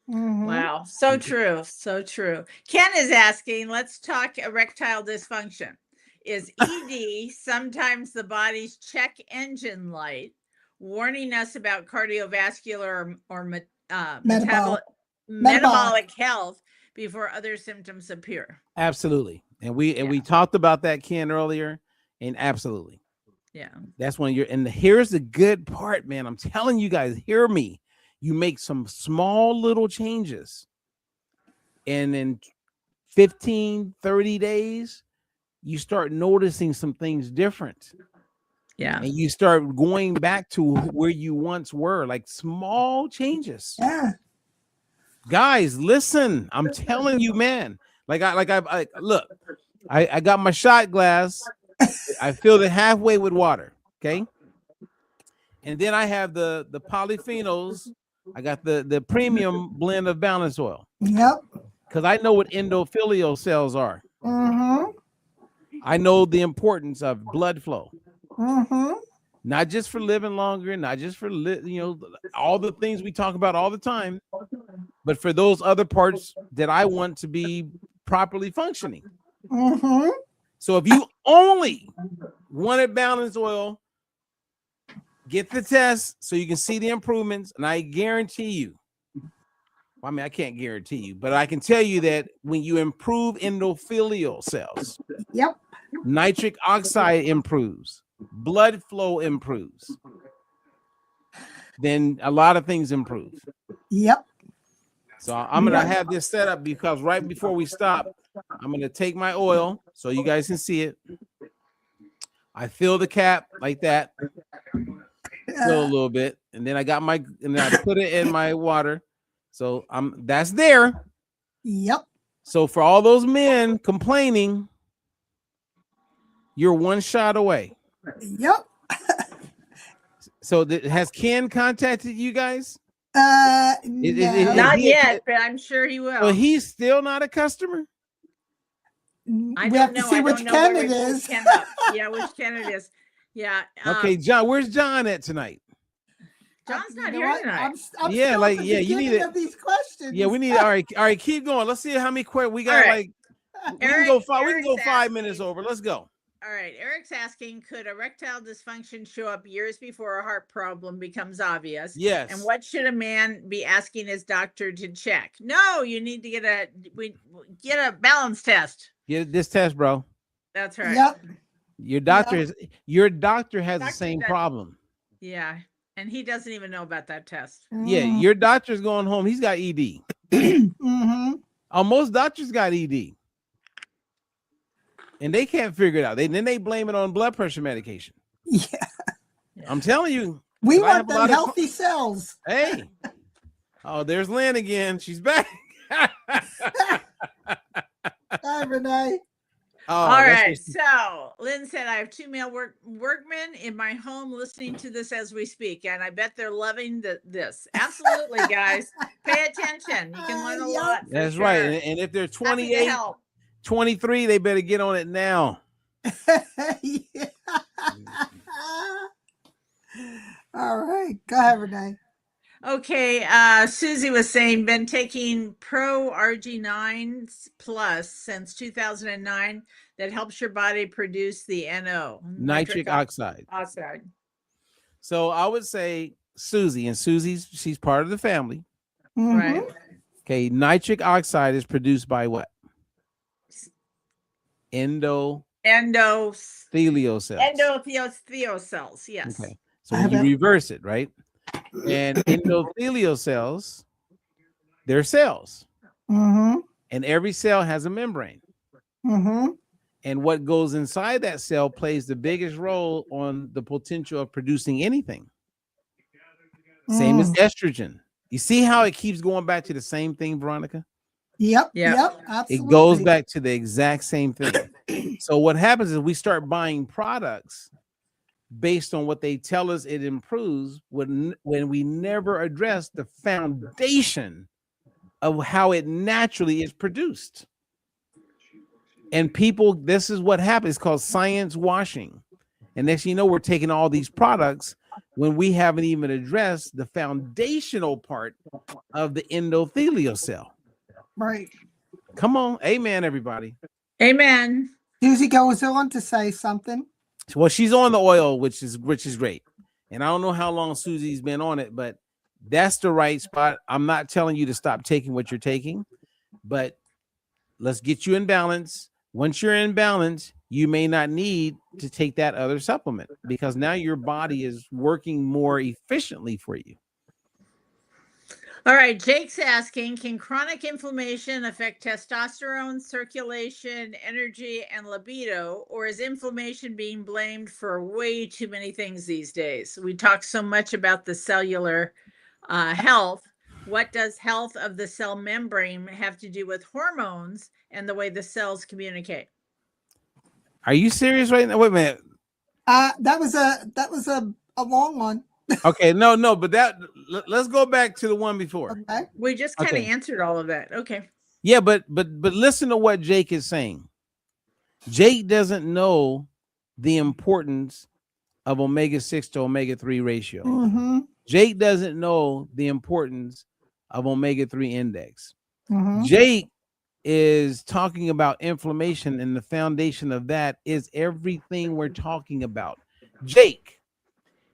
Wow, so true, so true. Ken is asking, let's talk erectile dysfunction. Is ED sometimes the body's check engine light warning us about cardiovascular or metabolic health before other symptoms appear? Absolutely. And we talked about that, Ken, earlier. And absolutely. Yeah. That's when here's the good part, man. I'm telling you guys, hear me. You make some small little changes, and in 15, 30 days, you start noticing some things different. Yeah. And you start going back to where you once were, like small changes. Yeah. Guys, listen, I'm telling you, man. I look, I got my shot glass. I filled it halfway with water. Okay. And then I have the polyphenols. I got the premium blend of balance oil. Yep. Because I know what endothelial cells are. I know the importance of blood flow. Not just for living longer, not just for all the things we talk about all the time, but for those other parts that I want to be properly functioning. So if you only wanted balance oil, get the test so you can see the improvements, and I guarantee you. I mean, I can't guarantee you, but I can tell you that when you improve endothelial cells, nitric oxide improves, blood flow improves, then a lot of things improve. So I'm going to have this set up because right before we stop, I'm going to take my oil so you guys can see it. I fill the cap like that, fill a little bit, and then I put it in my water. So that's there. So for all those men complaining, you're one shot away. So has Ken contacted you guys? No. Not yet, but I'm sure he will. Well, he's still not a customer. I We don't have know. to see I which don't know Ken where it we pulled is. Ken up. Yeah, which Ken it is. Yeah. Okay, John, where's John at tonight? John's not you know here what? tonight. I'm Yeah, still like, at the yeah, you need beginning it. of these questions. Yeah, we need. All right, keep going. Let's see how many questions we got. right. Like, we can go five. We can go Eric's 5 minutes asking- over. Let's go. All right. Eric's asking, could erectile dysfunction show up years before a heart problem becomes obvious? Yes. And what should a man be asking his doctor to check? No, you need to get a balance test. Get this test, bro. That's right. Yep. Your doctor Yep. your doctor has the Doctor same does- problem. Yeah. And he doesn't even know about that test. Yeah, your doctor's going home. He's got ED. Mm-hmm. Most doctors got ED. And they can't figure it out. Then they blame it on blood pressure medication. Yeah. I'm telling you. We 'cause I want have a them lot of- healthy cells. Hey. Oh, there's Lynn again. She's back. Hi, Renee. Oh, All that's right. what she- So Lynn said, I have 2 male workmen in my home listening to this as we speak. And I bet they're loving this. Absolutely, guys. Pay attention. You can learn a Yep. lot. for That's sure. right. And if they're Happy to 28, help. 23, they better get on it now. Yeah. All right. Go ahead, Renee. Okay, Susie was saying, been taking Pro RG9 Plus since 2009. That helps your body produce the NO, Nitric oxide. oxide. So I would say Susie, and she's part of the family. Right. Mhm. Okay, nitric oxide is produced by what? Endothelial cells. Endothelial cells. Yes. Okay, so when you reverse it, right? And endothelial cells, they're cells, Mhm. and every cell has a membrane. Mhm. And what goes inside that cell plays the biggest role on the potential of producing anything. Same as estrogen. You see how it keeps going back to the same thing, Veronica? Yep. Yeah. Yep. Absolutely. It goes back to the exact same thing. So what happens is we start buying products based on what they tell us it improves when we never address the foundation of how it naturally is produced. And people, this is what happens. It's called science washing. And next thing you know, we're taking all these products when we haven't even addressed the foundational part of the endothelial cell. Right. Come on. Amen, everybody. Amen. Susie goes on to say something. Well, she's on the oil, which is great. And I don't know how long Susie's been on it, but that's the right spot. I'm not telling you to stop taking what you're taking, but let's get you in balance. Once you're in balance, you may not need to take that other supplement because now your body is working more efficiently for you. All right. Jake's asking, can chronic inflammation affect testosterone, circulation, energy, and libido, or is inflammation being blamed for way too many things these days? We talk so much about the cellular health. What does health of the cell membrane have to do with hormones and the way the cells communicate? Are you serious right now? Wait a minute. That was a long one. Okay, no, but let's go back to the one before. Okay. We just kind of Okay. answered all of that. Okay. Yeah, but listen to what Jake is saying. Jake doesn't know the importance of omega-6 to omega-3 ratio. Mhm. Jake doesn't know the importance of omega-3 index. Mhm. Jake is talking about inflammation, and the foundation of that is everything we're talking about. Jake,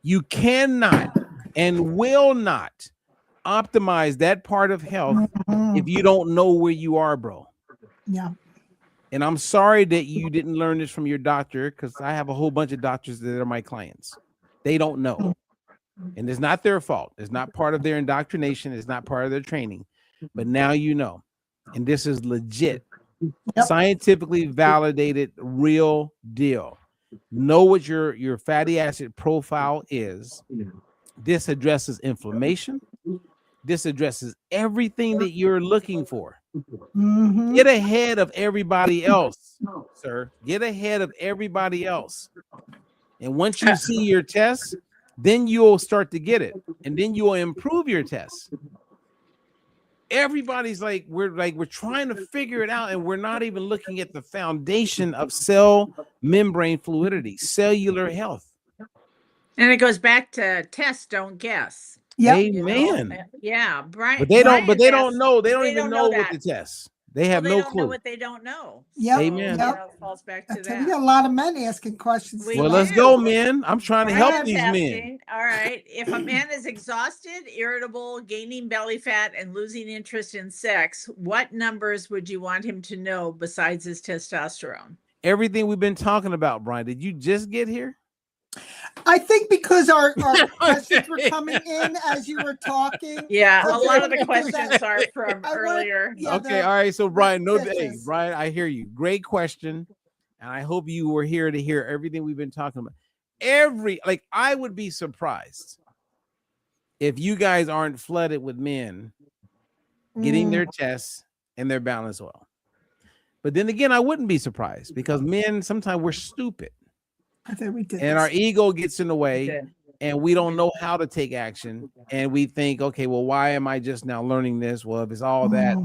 you cannot and will not optimize that part of health if you don't know where you are, bro. Yeah. And I'm sorry that you didn't learn this from your doctor, because I have a whole bunch of doctors that are my clients. They don't know. And it's not their fault. It's not part of their indoctrination. It's not part of their training. But now you know. And this is legit. Yep. Scientifically validated, real deal. Know what your fatty acid profile is. This addresses inflammation. This addresses everything that you're looking for. Mhm. Get ahead of everybody else, sir. Get ahead of everybody else. And once you see your tests, then you'll start to get it. And then you'll improve your tests. Everybody's we're trying to figure it out, and we're not even looking at the foundation of cell membrane fluidity, cellular health. And it goes back to test, don't guess. Yep. you know? Amen. Yeah, Brian. But they don't. Brian's But they don't asked- know. They don't they even don't know know what that. the test. They Well, have they no don't know clue. what they don't know. Yep. So, Amen. you Yep. know, it falls back I to tell you, we got that. a lot of men asking questions. We Well, today. let's do. go, men. I'm trying to help Brian's these men. asking, all right, if a man is exhausted, irritable, gaining belly fat, and losing interest in sex, what numbers would you want him to know besides his testosterone? Everything we've been talking about, Brian. Did you just get here? I think because our questions were coming in as you were talking. Yeah, a Okay. lot of the questions are from I want- earlier. yeah, Okay, all right. So Brian, hey, repetitious. Brian, I hear you. Great question, and I hope you were here to hear everything we've been talking about. I would be surprised if you guys aren't flooded with men getting their tests and their balance oil. But then again, I wouldn't be surprised because men sometimes we're stupid. I think we did. And our ego gets in the way, Okay. and we don't know how to take action. And we think, okay, well, why am I just now learning this? Well, if it's all that,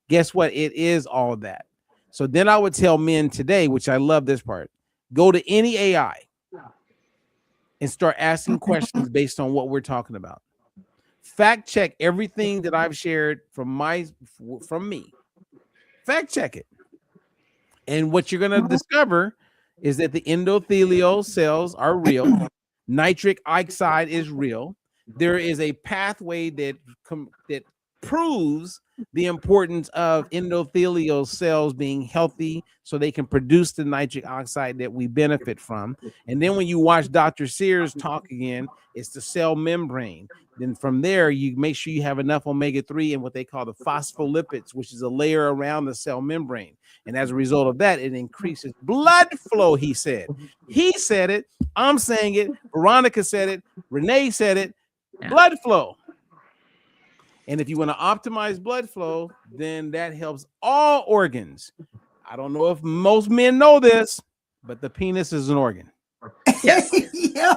guess what? It is all that. So then I would tell men today, which I love this part, go to any AI and start asking questions based on what we're talking about. Fact check everything that I've shared from me. Fact check it. And what you're going to discover is that the endothelial cells are real. Nitric oxide is real. There is a pathway that proves the importance of endothelial cells being healthy so they can produce the nitric oxide that we benefit from. And then when you watch Dr. Sears talk again, it's the cell membrane. Then from there, you make sure you have enough omega-3 and what they call the phospholipids, which is a layer around the cell membrane. And as a result of that, it increases blood flow, he said. He said it. I'm saying it. Veronica said it. Renee said it. Blood flow. And if you want to optimize blood flow, then that helps all organs. I don't know if most men know this, but the penis is an organ. Yes. Yeah,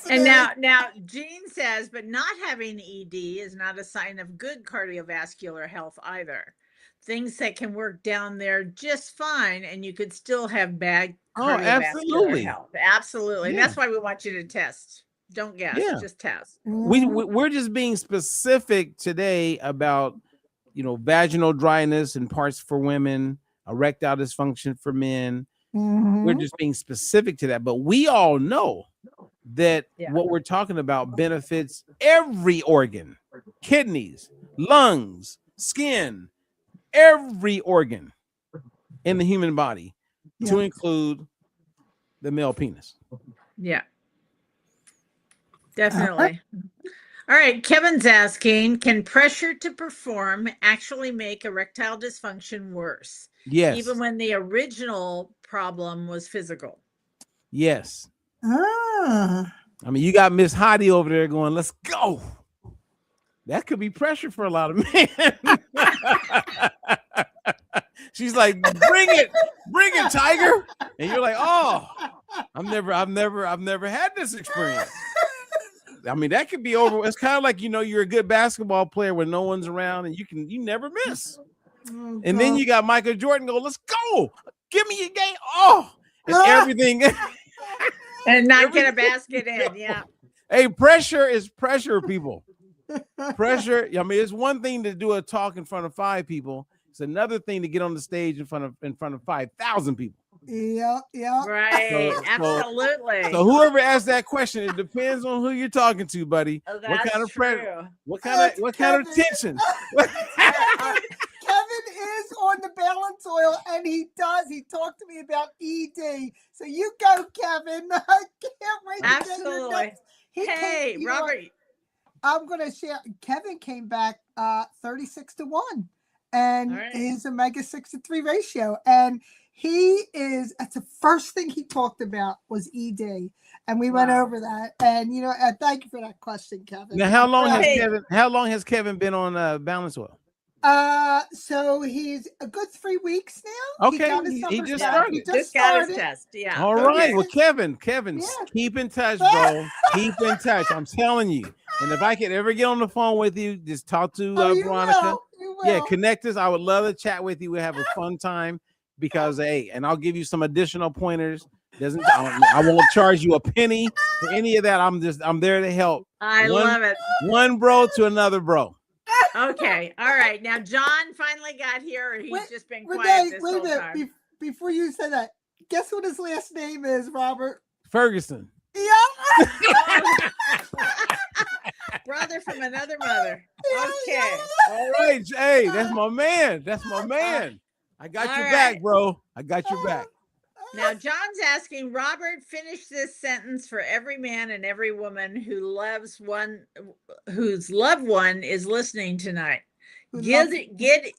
And now Jean says, but not having ED is not a sign of good cardiovascular health either. Things that can work down there just fine, and you could still have bad cardiovascular health. Absolutely. And that's why we want you to test. Don't guess, just test. We're just being specific today about, vaginal dryness and parts for women, erectile dysfunction for men. We're just being specific to that, but we all know that what we're talking about benefits every organ, kidneys, lungs, skin, every organ in the human body, to include the male penis. Yeah. Definitely. All right. Kevin's asking, can pressure to perform actually make erectile dysfunction worse? Yes. Even when the original problem was physical? Yes. I mean, you got Miss Hottie over there going, let's go. That could be pressure for a lot of men. She's like, bring it, Tiger. And you're like, oh, I've never had this experience. I mean, that could be over. It's kind of like, you're a good basketball player when no one's around and you never miss. And then you got Michael Jordan go, let's go. Give me your game. Oh, and everything. And not get a basket in. Yeah. Hey, pressure is pressure, people. Pressure. I mean, it's one thing to do a talk in front of 5 people. It's another thing to get on the stage in front of 5,000 people. Yeah. Right. Absolutely. So whoever asked that question, it depends on who you're talking to, buddy. Oh, what kind of pressure? What kind of tension? Kevin is on the balance oil, and he talked to me about ED. So you go, Kevin. I can't wait. Absolutely. Hey, Robert. I'm going to share. Kevin came back 36-1, and his omega-6-3 ratio, and that's the first thing he talked about was ED, and we went over that. And thank you for that question, Kevin. Now, how long has Kevin been on balance oil? So he's a good 3 weeks now. Okay, he just started. He just got his test. Yeah. All right. Well, Kevin, keep in touch, bro. Keep in touch. I'm telling you. And if I could ever get on the phone with you, just talk to Veronica. You will. Yeah, connect us. I would love to chat with you. We'll have a fun time because and I'll give you some additional pointers Doesn't I won't charge you a penny for any of that. I'm there to help. I love it. One bro to another bro. Okay. All right. Now John finally got here. He's just been quiet Renee, this wait a whole minute. time. Before you say that, guess what his last name is, Robert? Ferguson. Yeah. Brother from another mother. Okay. All right. Hey, that's my man. That's my man. I got your back, bro. I got your back. Now, John's asking, Robert, finish this sentence for every man and every woman who loves one, whose loved one is listening tonight. Getting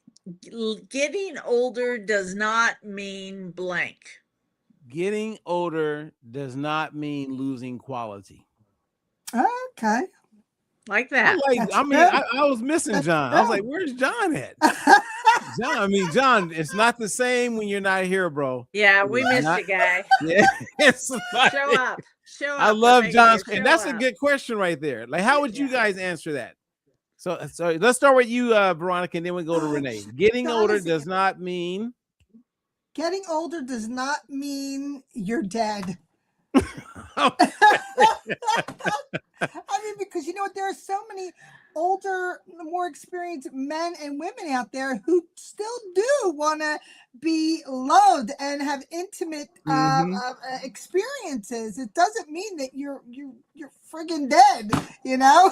older does not mean blank. Getting older does not mean losing quality. Okay. Like that. I was missing John. I was like, where's John at? John, it's not the same when you're not here, bro. Yeah, we missed you, guy. Yeah, show up. I love John's, and that's a good question right there. Like, how would you guys answer that? So let's start with you, Veronica, and then we go to Renee. Getting older does not mean. Getting older does not mean you're dead. I mean, because you know what? There are so many older, more experienced men and women out there who still do want to be loved and have intimate experiences. It doesn't mean that you're friggin' dead, you know.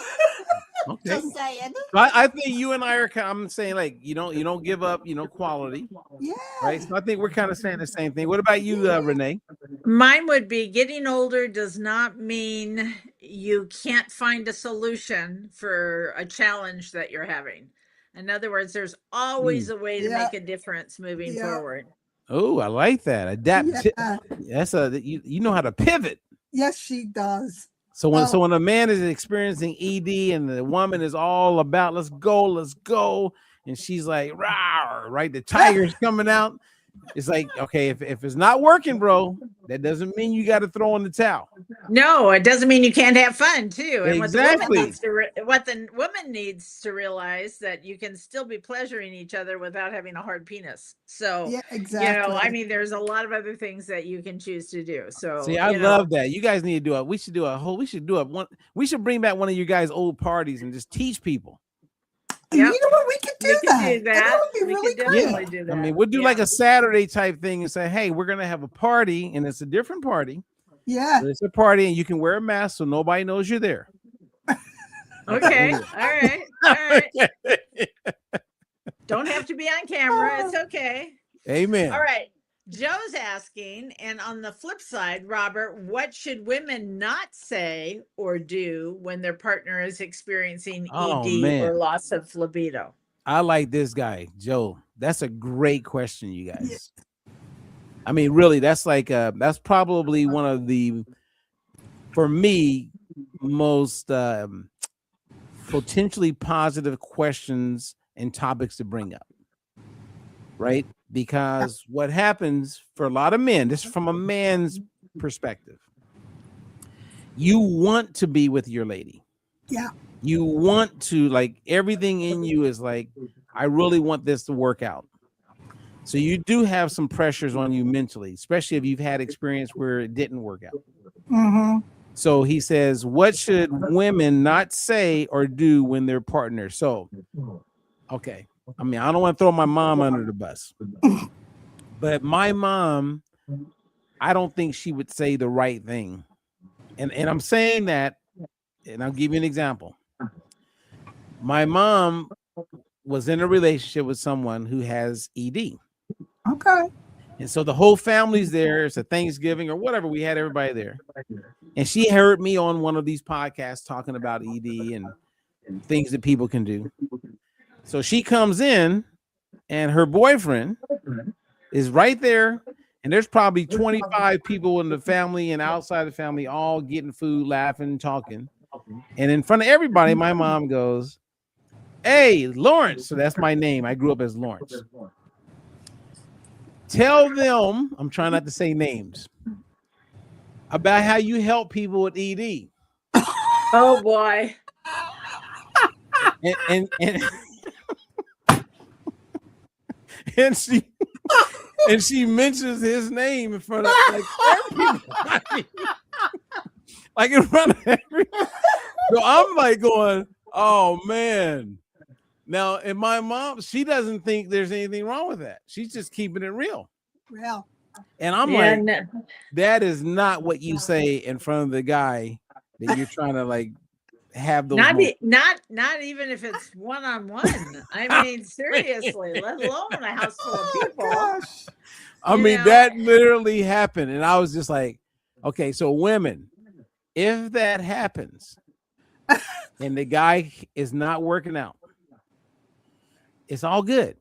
Okay. Just saying. I think you and I are I'm saying, like, you don't give up, quality. Yeah. Right. So I think we're kind of saying the same thing. What about you, Renee? Mine would be getting older does not mean you can't find a solution for a challenge that you're having. In other words, there's always a way to make a difference moving forward. Oh, I like that. Adapt. That's you know how to pivot. Yes, she does. So when a man is experiencing ED and the woman is all about let's go, and she's like, rah, right? The tiger's coming out. It's like, okay, if it's not working, bro, that doesn't mean you got to throw in the towel. No, it doesn't mean you can't have fun too. And exactly. What the woman needs to realize that you can still be pleasuring each other without having a hard penis. So yeah, exactly. I mean, there's a lot of other things that you can choose to do. So see, I love that. You guys need to do it. We should bring back one of you guys' old parties and just teach people. Yep. You know what? We could do that. That would be really great. Do that. I mean, we'll do like a Saturday type thing and say, hey, we're going to have a party, and it's a different party. Yeah. So it's a party, and you can wear a mask so nobody knows you're there. Okay. All right. Don't have to be on camera. It's okay. Amen. All right. Joe's asking, and on the flip side, Robert, what should women not say or do when their partner is experiencing ED or loss of libido? I like this guy, Joe. That's a great question, you guys. Yeah. I mean, really, that's like that's probably one of the, for me, most potentially positive questions and topics to bring up. Right? Because what happens for a lot of men, this is from a man's perspective, you want to be with your lady. Yeah. You want to, like, everything in you is like, I really want this to work out. So you do have some pressures on you mentally, especially if you've had experience where it didn't work out. Mm-hmm. So he says, what should women not say or do when they're partners? So, okay. I mean, I don't want to throw my mom under the bus, but my mom, I don't think she would say the right thing. And I'm saying that, and I'll give you an example. My mom was in a relationship with someone who has ED. Okay. And so the whole family's there. It's a Thanksgiving or whatever. We had everybody there. And she heard me on one of these podcasts talking about ED and things that people can do. So she comes in and her boyfriend is right there. And there's probably 25 people in the family and outside the family, all getting food, laughing, talking. And in front of everybody, my mom goes, hey, Lawrence. So that's my name. I grew up as Lawrence. Tell them, I'm trying not to say names, about how you help people with ED. Oh boy. And she mentions his name in front of like everybody. like in front of everybody. So I'm like going, oh man. Now, and my mom, she doesn't think there's anything wrong with that. She's just keeping it real. Yeah. And I'm Yeah, like, that is not what you say in front of the guy that you're trying to like have those not moments. not even if it's one-on-one. I mean, seriously, let alone a house full of Oh people. gosh. I You mean, know? that literally happened. And I was just like, okay, so women, if that happens and the guy is not working out, it's all good.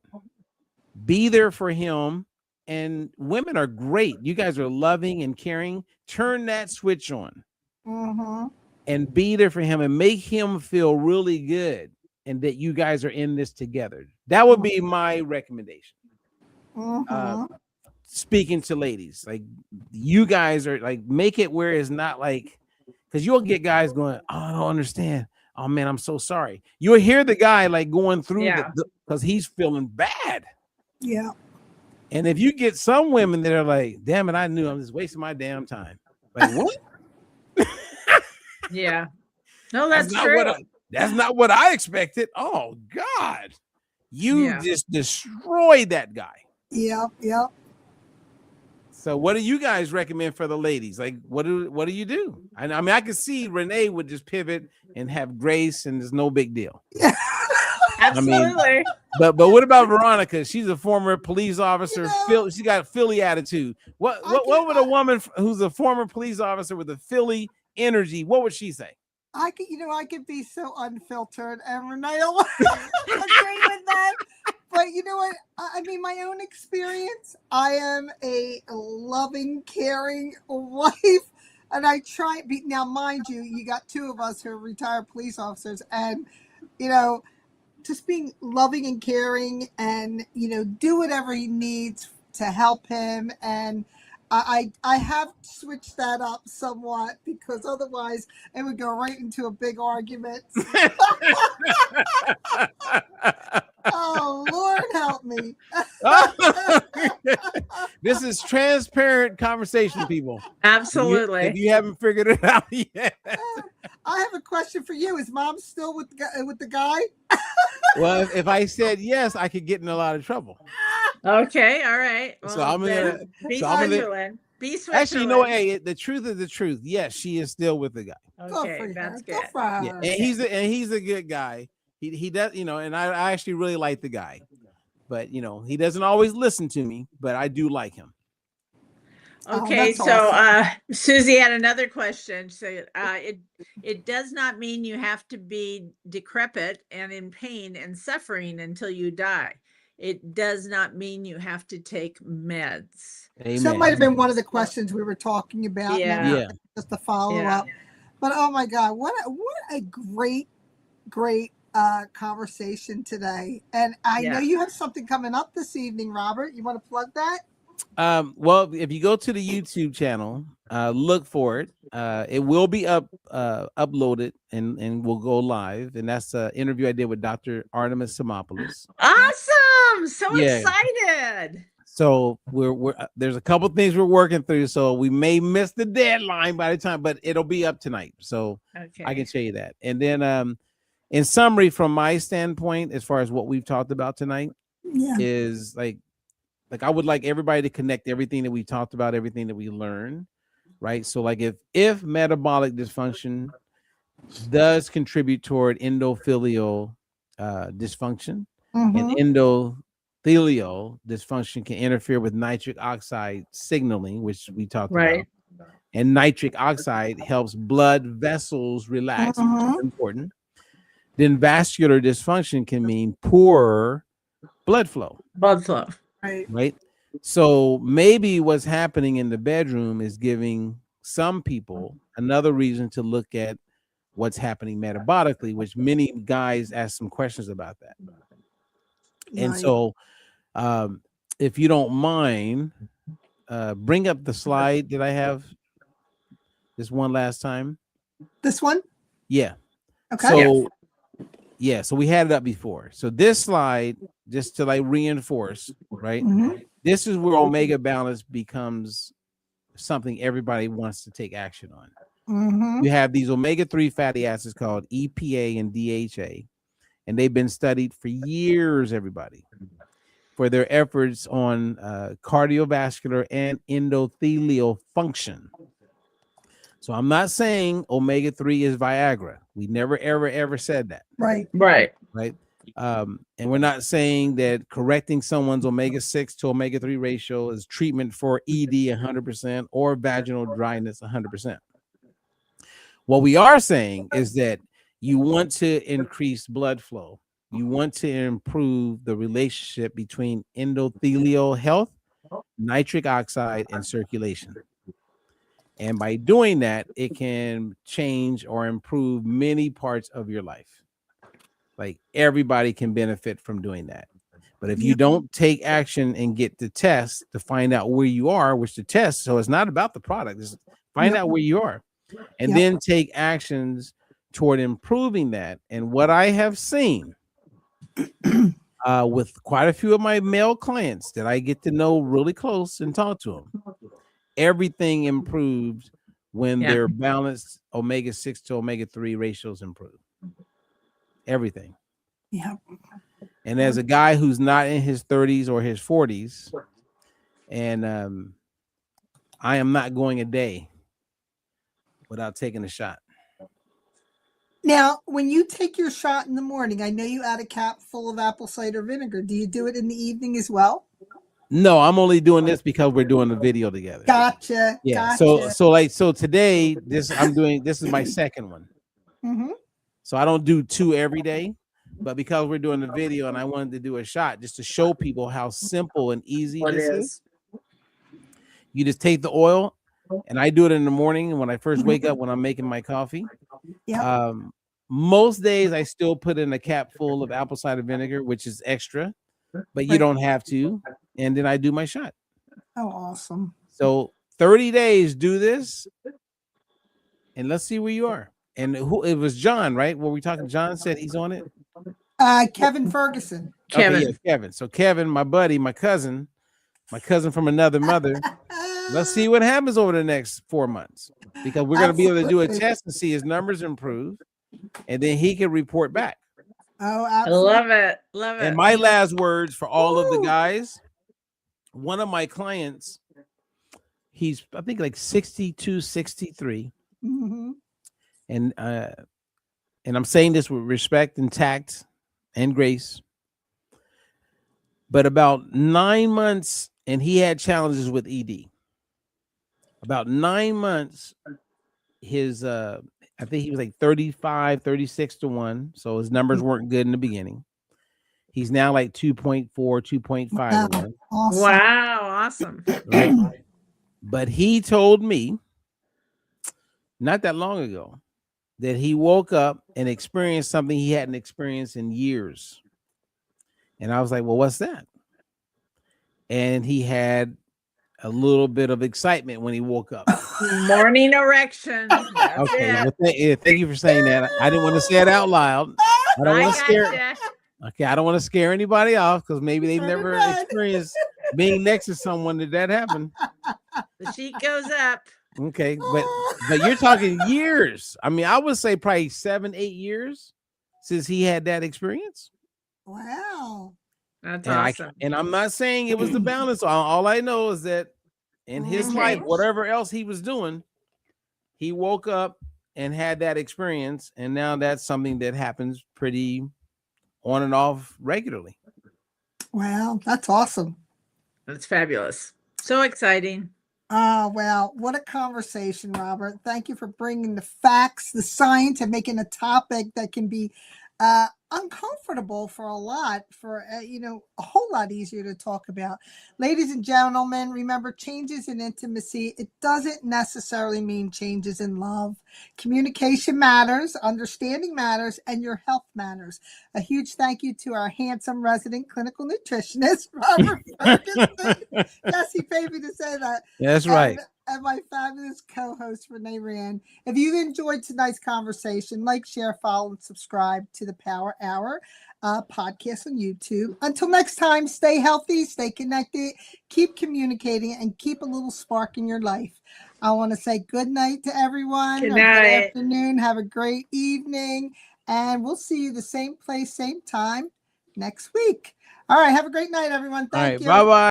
Be there for him. And women are great. You guys are loving and caring. Turn that switch on and be there for him and make him feel really good and that you guys are in this together. That would be my recommendation. Speaking to ladies, like you guys are like, make it where it's not like, because you'll get guys going, oh, I don't understand. Oh man, I'm so sorry. You'll hear the guy like going through because he's feeling bad. Yeah. And if you get some women that are like, damn it, I knew I'm just wasting my damn time. Like, what? Yeah. No, that's true. That's not what I expected. Oh God. You just destroyed that guy. Yep. Yep. So what do you guys recommend for the ladies? Like, what do you do? I mean, I can see Renee would just pivot and have grace, and there's no big deal. Absolutely. I mean, but what about Veronica? She's a former police officer. She got Philly attitude. What would a woman who's a former police officer with a Philly energy? What would she say? I could be so unfiltered, and Renee will agree with that. But you know what? I mean, my own experience, I am a loving, caring wife, and I try. Now, mind you, you got two of us who are retired police officers, and just being loving and caring, and do whatever he needs to help him. And I have switched that up somewhat, because otherwise it would go right into a big argument. Oh, Lord help me. This is transparent conversation, people. Absolutely. If you haven't figured it out yet. I have a question for you. Is Mom still with the guy? Well, if I said yes, I could get in a lot of trouble. Okay, all right. Well, So I'm gonna be Switzerland. Be Switzerland. Actually, you know what? Hey, the truth is the truth. Yes, she is still with the guy. Okay, that's good. Yeah, and he's a good guy. He does, and I actually really like the guy, but he doesn't always listen to me, but I do like him. Okay, so awesome. Susie had another question. So it does not mean you have to be decrepit and in pain and suffering until you die. It does not mean you have to take meds. Amen. So that might have been one of the questions we were talking about. Yeah. Just to follow up. But oh my God, what a great conversation today. And I know you have something coming up this evening, Robert. You want to plug that? Well, if you go to the YouTube channel, look for it. It will be uploaded and will go live. And that's an interview I did with Dr. Artemis Simopoulos. Awesome! So excited. So we're there's a couple things we're working through, so we may miss the deadline by the time, but it'll be up tonight. So I can show you that. And then in summary, from my standpoint, as far as what we've talked about tonight, is like I would like everybody to connect everything that we talked about, everything that we learned, right? So like if metabolic dysfunction does contribute toward endothelial dysfunction, and endothelial dysfunction can interfere with nitric oxide signaling, which we talked about. And nitric oxide helps blood vessels relax, which is important. Then vascular dysfunction can mean poor blood flow. Right. So maybe what's happening in the bedroom is giving some people another reason to look at what's happening metabolically, which many guys ask some questions about that. And so if you don't mind, bring up the slide that I have this one last time. This one? Yeah. Okay. So so we had it up before. So this slide, just to like reinforce, right? This is where omega balance becomes something everybody wants to take action on. Mm-hmm. You have these omega-3 fatty acids called EPA and DHA, and they've been studied for years, everybody, for their efforts on cardiovascular and endothelial function. So I'm not saying omega-3 is Viagra. We never, ever said that. Right. Right. Right. And we're not saying that correcting someone's omega-6 to omega-3 ratio is treatment for ED 100% or vaginal dryness 100%. What we are saying is that you want to increase blood flow. You want to improve the relationship between endothelial health, nitric oxide, and circulation. And by doing that, it can change or improve many parts of your life. Like everybody can benefit from doing that. But if you don't take action and get the test to find out where you are, which the test, so it's not about the product, it's find out where you are and then take actions toward improving that. And what I have seen with quite a few of my male clients that I get to know really close and talk to them, everything improves when their balanced omega-6 to omega-3 ratios improve. Everything. Yeah. And as a guy who's not in his 30s or his 40s, and I am not going a day without taking a shot. Now, when you take your shot in the morning, I know you add a cap full of apple cider vinegar. Do you do it in the evening as well? No, I'm only doing this because we're doing a video together. Gotcha. Yeah. Gotcha. So today, this is my second one. Mm-hmm. So I don't do 2 every day, but because we're doing the video and I wanted to do a shot just to show people how simple and easy this is. You just take the oil, and I do it in the morning when I first wake up when I'm making my coffee. Yeah. Most days I still put in a cap full of apple cider vinegar, which is extra, but you don't have to. And then I do my shot. Oh, awesome. So 30 days, do this, and let's see where you are. And who it was John, right? What we talking? John said he's on it. Kevin Ferguson. Kevin. Okay, yeah, Kevin. So Kevin, my buddy, my cousin from another mother. Let's see what happens over the next 4 months, because we're going to be able to do a test and see his numbers improve, and then he can report back. Oh, I absolutely. love it. Love it. And my last words for all of the guys, one of my clients, he's I think like 62, 63. Mm-hmm. And I'm saying this with respect and tact and grace. But about 9 months, and he had challenges with ED. About 9 months, his I think he was like 35, 36 to 1. So his numbers weren't good in the beginning. He's now like 2.4, 2.5 to 1. Awesome. Wow, awesome. Right? But he told me not that long ago that he woke up and experienced something he hadn't experienced in years. And I was like, well, what's that? And he had a little bit of excitement when he woke up. Morning erection. That's Okay. it. Well, thank you for saying that. I didn't want to say it out loud. I don't want to scare. gotcha. Okay, I don't want to scare anybody off because maybe they've Turn it never red. experienced being next to someone that happened. The sheet goes up. Okay, but you're talking years. I mean, I would say probably 7, 8 years since he had that experience. Wow. That's And awesome. I'm not saying it was the balance. All I know is that in his life, whatever else he was doing, he woke up and had that experience, and now that's something that happens pretty on and off regularly. Wow, that's awesome. That's fabulous. So exciting. Oh, well, what a conversation, Robert. Thank you for bringing the facts, the science, and making a topic that can be uncomfortable for a whole lot easier to talk about. Ladies and gentlemen, remember, changes in intimacy, it doesn't necessarily mean changes in love. Communication matters, understanding matters, and your health matters. A huge thank you to our handsome resident clinical nutritionist, Robert Ferguson. Yes, he paid me to say that. That's right. and my fabulous co-host, Renee Rand. If you enjoyed tonight's conversation, like, share, follow, and subscribe to the Power Hour podcast on YouTube. Until next time, stay healthy, stay connected, keep communicating, and keep a little spark in your life. I want to say good night to everyone. Good Or good night. afternoon. Have a great evening. And we'll see you the same place, same time next week. All right. Have a great night, everyone. All Thank right. you. Bye-bye.